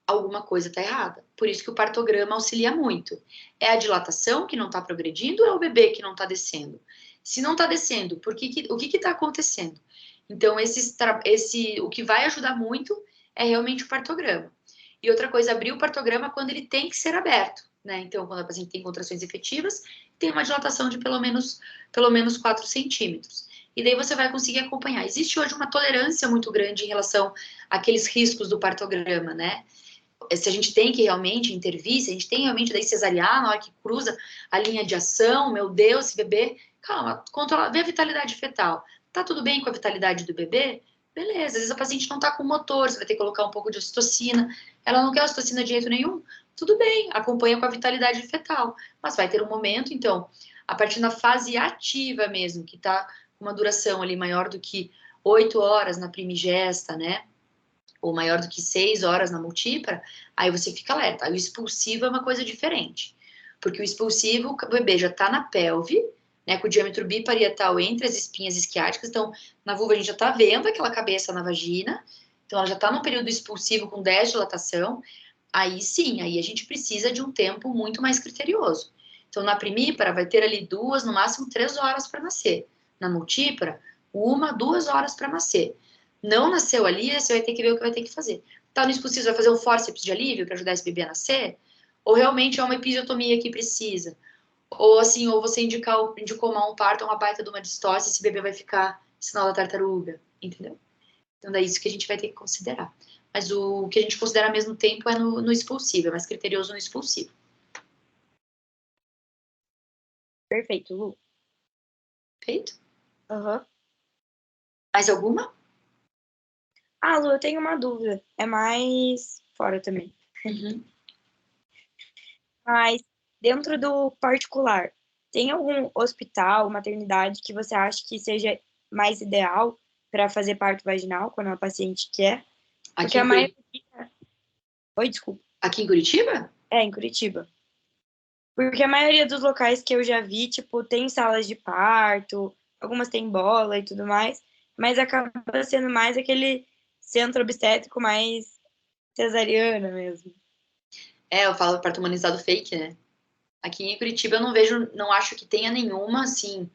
alguma coisa está errada. Por isso que o partograma auxilia muito. É a dilatação que não está progredindo ou é o bebê que não está descendo? Se não está descendo, o que está acontecendo? Então, o que vai ajudar muito é realmente o partograma. E outra coisa, abrir o partograma quando ele tem que ser aberto, né? Então, quando a paciente tem contrações efetivas, tem uma dilatação de pelo menos 4 centímetros. E daí você vai conseguir acompanhar. Existe hoje uma tolerância muito grande em relação àqueles riscos do partograma, né? Se a gente tem que realmente intervir, se a gente tem realmente daí cesariana, na hora que cruza a linha de ação, meu Deus, esse bebê, calma, controla, vê a vitalidade fetal. Tá tudo bem com a vitalidade do bebê? Beleza, às vezes a paciente não tá com motor, você vai ter que colocar um pouco de ocitocina, ela não quer ocitocina de jeito nenhum, tudo bem, acompanha com a vitalidade fetal, mas vai ter um momento, então, a partir da fase ativa mesmo, que tá com uma duração ali maior do que 8 horas na primigesta, né, ou maior do que 6 horas na multípara, aí você fica alerta. Aí o expulsivo é uma coisa diferente, porque o expulsivo, o bebê já tá na pelve, né, com o diâmetro biparietal entre as espinhas isquiáticas, então na vulva a gente já tá vendo aquela cabeça na vagina, então ela já tá no período expulsivo com 10 de dilatação, aí sim, aí a gente precisa de um tempo muito mais criterioso. Então na primípara vai ter ali 2, no máximo 3 horas para nascer, na multípara 1, 2 horas para nascer. Não nasceu ali, você vai ter que ver o que vai ter que fazer. Tá no expulsivo, vai fazer um fórceps de alívio para ajudar esse bebê a nascer? Ou realmente é uma episiotomia que precisa? Ou assim, ou você indicou um parto, uma baita de uma distócia, esse bebê vai ficar sinal da tartaruga, entendeu? Então é isso que a gente vai ter que considerar. Mas o que a gente considera ao mesmo tempo é no expulsivo, é mais criterioso no expulsivo. Perfeito, Lu. Feito? Aham. Mais alguma? Lu, eu tenho uma dúvida. É mais fora também. Uhum. Mas dentro do particular, tem algum hospital, maternidade que você acha que seja mais ideal para fazer parto vaginal quando a paciente quer? Porque a maioria... Oi, desculpa. Aqui em Curitiba? Em Curitiba. Porque a maioria dos locais que eu já vi, tipo, tem salas de parto, algumas tem bola e tudo mais, mas acaba sendo mais aquele centro obstétrico mais cesariana mesmo. Eu falo parto humanizado fake, né? Aqui em Curitiba eu não vejo, não acho que tenha nenhuma, assim,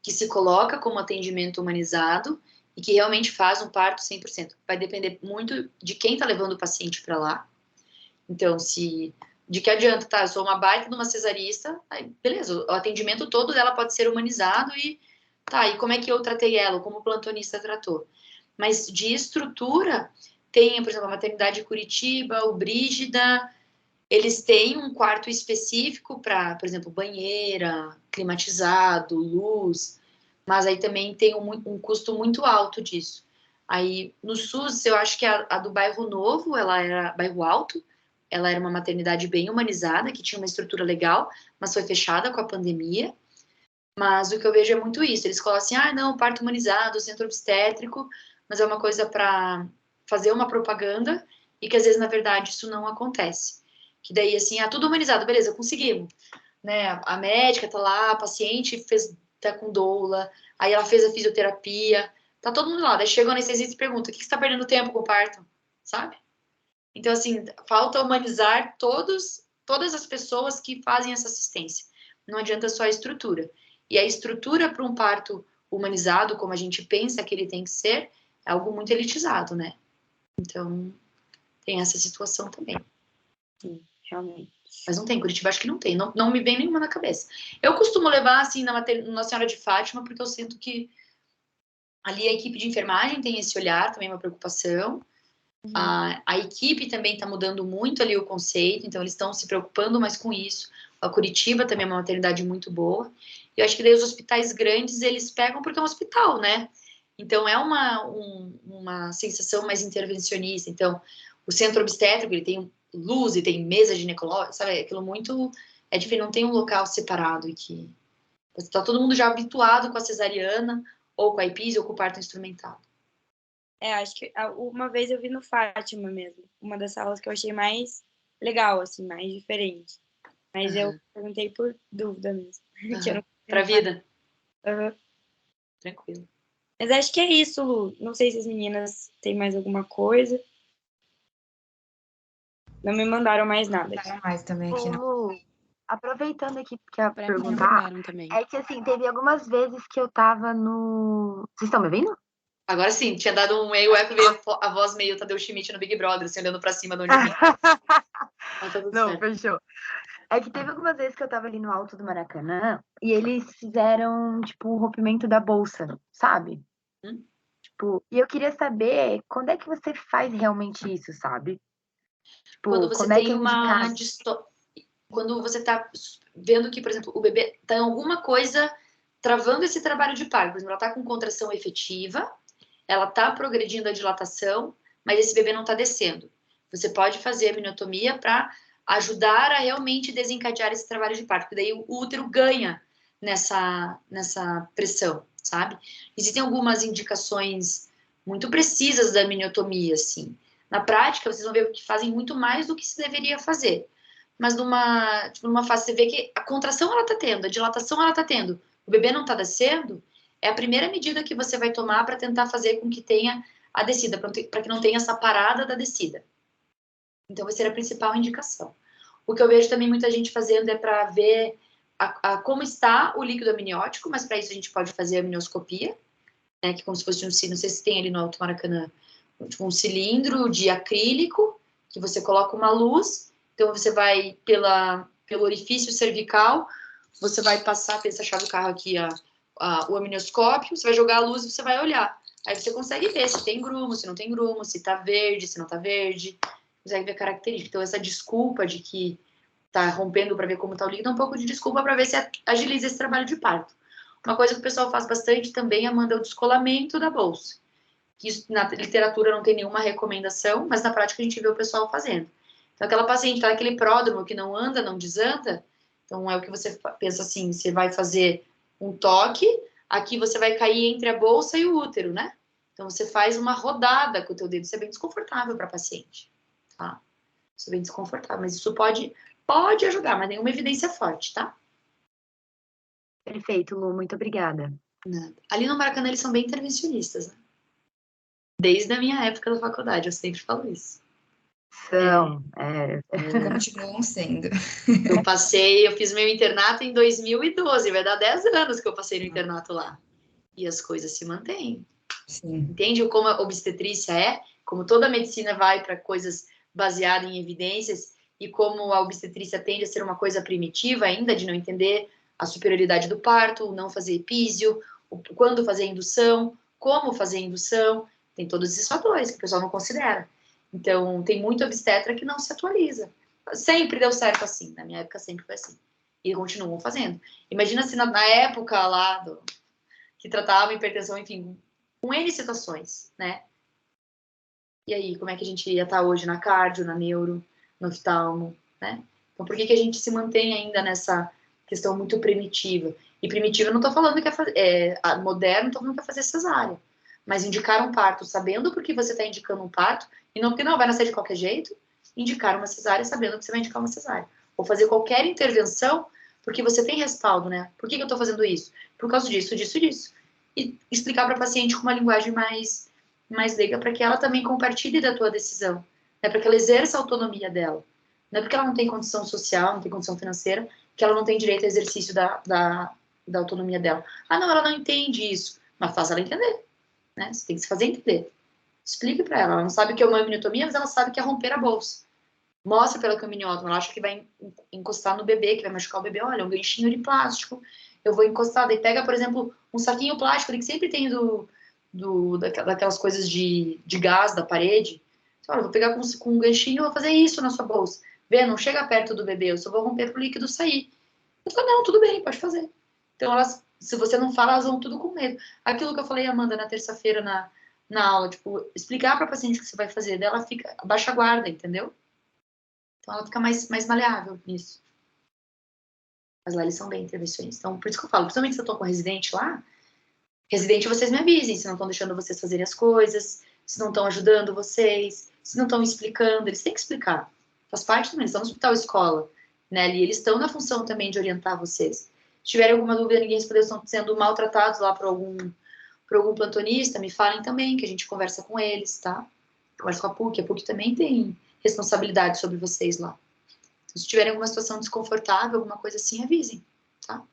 que se coloca como atendimento humanizado e que realmente faz um parto 100%. Vai depender muito de quem tá levando o paciente para lá. Então, de que adianta, tá? Eu sou uma baita de uma cesarista, aí, beleza, o atendimento todo dela pode ser humanizado e tá, e como é que eu tratei ela, como o plantonista tratou. Mas de estrutura, tem, por exemplo, a maternidade de Curitiba, o Brígida, eles têm um quarto específico para, por exemplo, banheira, climatizado, luz, mas aí também tem um custo muito alto disso. Aí, no SUS, eu acho que a do Bairro Novo, ela era Bairro Alto, ela era uma maternidade bem humanizada, que tinha uma estrutura legal, mas foi fechada com a pandemia. Mas o que eu vejo é muito isso. Eles falam assim, não, parto humanizado, centro obstétrico, mas é uma coisa para fazer uma propaganda e que às vezes, na verdade, isso não acontece. Que daí, assim, tudo humanizado, beleza, conseguimos. Né? A médica tá lá, a paciente tá com doula, aí ela fez a fisioterapia, tá todo mundo lá. Daí chega o anestesista e pergunta, o que você tá perdendo tempo com o parto? Sabe? Então, assim, falta humanizar todas as pessoas que fazem essa assistência. Não adianta só a estrutura. E a estrutura para um parto humanizado, como a gente pensa que ele tem que ser, é algo muito elitizado, né? Então, tem essa situação também. Sim, realmente. Mas não tem, Curitiba acho que não tem, não me vem nenhuma na cabeça. Eu costumo levar, assim, na Nossa Senhora de Fátima, porque eu sinto que ali a equipe de enfermagem tem esse olhar, também uma preocupação. A equipe também está mudando muito ali o conceito, então eles estão se preocupando mais com isso. A Curitiba também é uma maternidade muito boa. E eu acho que daí os hospitais grandes, eles pegam porque é um hospital, né? Então é uma sensação mais intervencionista. Então, o centro obstétrico, ele tem luz e tem mesa ginecológica, sabe? Aquilo muito... É diferente, não tem um local separado e que... Está todo mundo já habituado com a cesariana, ou com a epísia, ou com o parto instrumentado. Acho que uma vez eu vi no Fátima mesmo, uma das salas que eu achei mais legal, assim, mais diferente. Mas eu perguntei por dúvida mesmo. Pra vida? Tranquilo. Mas acho que é isso, Lu. Não sei se as meninas têm mais alguma coisa. Não me mandaram mais nada. Não mais também aqui, não. Lu, aproveitando aqui que eu ia perguntar, é que assim, teve algumas vezes que eu tava no... Vocês estão me ouvindo? Agora sim, tinha dado um meio eco, veio a voz meio Tadeu Schmidt no Big Brother, assim, olhando pra cima de onde eu vim. Não, fechou. É que teve algumas vezes que eu tava ali no alto do Maracanã e eles fizeram, tipo, um rompimento da bolsa, sabe? Tipo, e eu queria saber quando é que você faz realmente isso, sabe? Tipo, quando você tem quando você tá vendo que, por exemplo, o bebê tá em alguma coisa travando esse trabalho de parto. Por exemplo, ela tá com contração efetiva, ela tá progredindo a dilatação, mas esse bebê não tá descendo. Você pode fazer a amniotomia para ajudar a realmente desencadear esse trabalho de parto, porque daí o útero ganha nessa pressão, sabe? Existem algumas indicações muito precisas da amniotomia, assim. Na prática, vocês vão ver que fazem muito mais do que se deveria fazer. Mas numa fase, você vê que a contração ela tá tendo, a dilatação ela tá tendo, o bebê não tá descendo, é a primeira medida que você vai tomar para tentar fazer com que tenha a descida, para que não tenha essa parada da descida. Então, vai ser a principal indicação. O que eu vejo também muita gente fazendo é para ver como está o líquido amniótico, mas para isso a gente pode fazer a amnioscopia, né, que é como se fosse não sei se tem ali no Alto Maracanã, um cilindro de acrílico, que você coloca uma luz, então você vai pelo orifício cervical, você vai passar, pensa a chave do carro aqui, o amnioscópio, você vai jogar a luz e você vai olhar. Aí você consegue ver se tem grumo, se não tem grumo, se tá verde, se não tá verde, consegue ver a característica. Então essa desculpa de que tá rompendo para ver como tá o líquido, é um pouco de desculpa para ver se agiliza esse trabalho de parto. Uma coisa que o pessoal faz bastante também é mandar o descolamento da bolsa. Isso na literatura não tem nenhuma recomendação, mas na prática a gente vê o pessoal fazendo. Então aquela paciente tá naquele pródromo que não anda, não desanda, Então, é o que você pensa assim, você vai fazer um toque, aqui você vai cair entre a bolsa e o útero, né? Então, você faz uma rodada com o teu dedo, isso é bem desconfortável para paciente, tá? Isso é bem desconfortável, mas isso pode ajudar, mas nenhuma evidência forte, tá? Perfeito, Lu, muito obrigada. Nada. Ali no Maracanã, eles são bem intervencionistas, né? Desde a minha época da faculdade, eu sempre falo isso. Continuam sendo. Eu fiz meu internato em 2012, vai dar 10 anos que eu passei no internato lá. E as coisas se mantêm. Sim. Entende como a obstetrícia é? Como toda a medicina vai para coisas baseadas em evidências e como a obstetrícia tende a ser uma coisa primitiva ainda, de não entender a superioridade do parto, não fazer epísio, quando fazer indução, como fazer indução, tem todos esses fatores que o pessoal não considera. Então, tem muito obstetra que não se atualiza. Sempre deu certo assim, na minha época sempre foi assim. E continuam fazendo. Imagina se na época lá que tratava hipertensão, enfim, com N situações, né? E aí, como é que a gente ia estar hoje na cardio, na neuro, no oftalmo, né? Então, por que a gente se mantém ainda nessa questão muito primitiva? E primitiva, eu não estou falando que moderno, não estou falando que é fazer cesárea. Mas indicar um parto sabendo porque você está indicando um parto, e não porque não vai nascer de qualquer jeito, indicar uma cesárea sabendo que você vai indicar uma cesárea. Ou fazer qualquer intervenção porque você tem respaldo, né? Por que eu estou fazendo isso? Por causa disso, disso, disso. E explicar para a paciente com uma linguagem mais leiga, para que ela também compartilhe da tua decisão, né? Para que ela exerça a autonomia dela. Não é porque ela não tem condição social, não tem condição financeira, que ela não tem direito ao exercício da autonomia dela. Ah, não, ela não entende isso. Mas faz ela entender, né? Você tem que se fazer entender. Explique para ela. Ela não sabe o que é uma amniotomia, mas ela sabe que é romper a bolsa. Mostra para ela que é um amniótomo. Ela acha que vai encostar no bebê, que vai machucar o bebê. Olha, um ganchinho de plástico. Eu vou encostar. Daí pega, por exemplo, um saquinho plástico que sempre tem daquelas coisas de gás da parede. Olha, eu vou pegar com um ganchinho e vou fazer isso na sua bolsa. Vê, não chega perto do bebê, eu só vou romper pro líquido sair. Eu falo, não, tudo bem, pode fazer. Então, se você não fala, elas vão tudo com medo. Aquilo que eu falei, Amanda, na terça-feira na aula, tipo, explicar para a paciente o que você vai fazer, dela fica, baixa a guarda, entendeu? Então, ela fica mais maleável nisso. Mas lá eles são bem intervencionistas. Então, por isso que eu falo, principalmente se eu tô com residente lá, residente, vocês me avisem se não estão deixando vocês fazerem as coisas, se não estão ajudando vocês, se não estão explicando, eles têm que explicar. Faz parte também, eles estão no hospital escola, né, ali, eles estão na função também de orientar vocês. Se tiverem alguma dúvida, ninguém respondeu, estão sendo maltratados lá por algum plantonista, me falem também, que a gente conversa com eles, tá? Conversa com a PUC também tem responsabilidade sobre vocês lá. Então, se tiverem alguma situação desconfortável, alguma coisa assim, avisem, tá?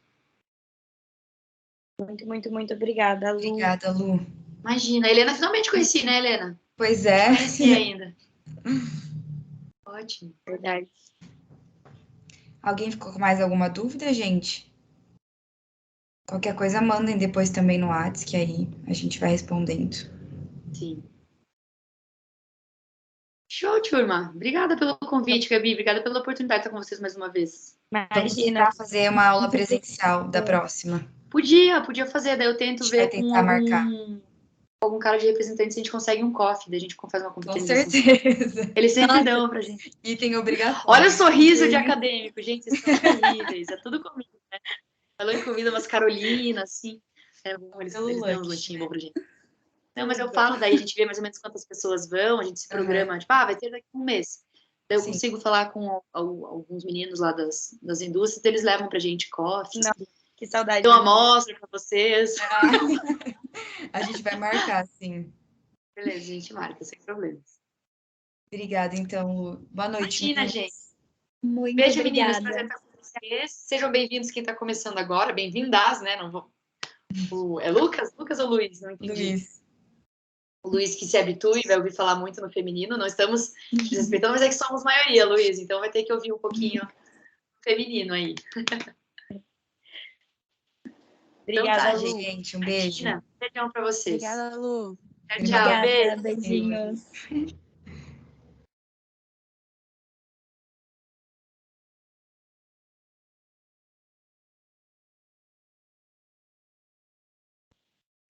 Muito, muito, muito obrigada, Lu. Obrigada, Lu. Imagina, a Helena finalmente conheci, né, Helena? Pois é. Não conheci ainda. Ótimo. Verdade. Alguém ficou com mais alguma dúvida, gente? Qualquer coisa, mandem depois também no WhatsApp, que aí a gente vai respondendo. Sim. Show, turma. Obrigada pelo convite, Gabi. Obrigada pela oportunidade de estar com vocês mais uma vez. Vamos Imagina. tentar fazer uma aula presencial da próxima. Podia fazer, daí eu tento A gente vai ver com tentar marcar. algum cara de representante se a gente consegue um coffee, daí a gente faz uma Com confraternização. certeza. Eles sempre Nossa, dão pra gente. item obrigatório. Olha o sorriso de acadêmico, gente, vocês são terríveis. É tudo comida, né? Falou em comida, umas Carolinas, assim. É bom, eles dão uns lanchinhos bons pra gente. Não, mas eu falo, daí a gente vê mais ou menos quantas pessoas vão, a gente se programa, tipo, vai ter daqui a um mês. Daí eu consigo falar com alguns meninos lá das indústrias, eles levam pra gente coffee. Não, que saudade. Então, amostra pra vocês. A gente vai marcar, sim. Beleza, a gente marca, sem problemas. Obrigada, então, Lu. Boa noite. Imagina, gente. Muito Beijo, obrigada. meninas. Prazer estar com vocês. Sejam bem-vindos quem está começando agora. Bem-vindas, né? Não vou... É Lucas? Lucas ou Luiz? Não entendi. Luiz. O Luiz que se habitue, vai ouvir falar muito no feminino. Não estamos desrespeitando, mas é que somos maioria, Luiz. Então vai ter que ouvir um pouquinho feminino aí. Obrigada, então tá, Lu. Gente, um beijo. Imagina. Beijão para vocês. Obrigada, Lu. Tchau, tchau. Obrigada, Beijo. beijinhos.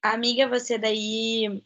Amiga, você daí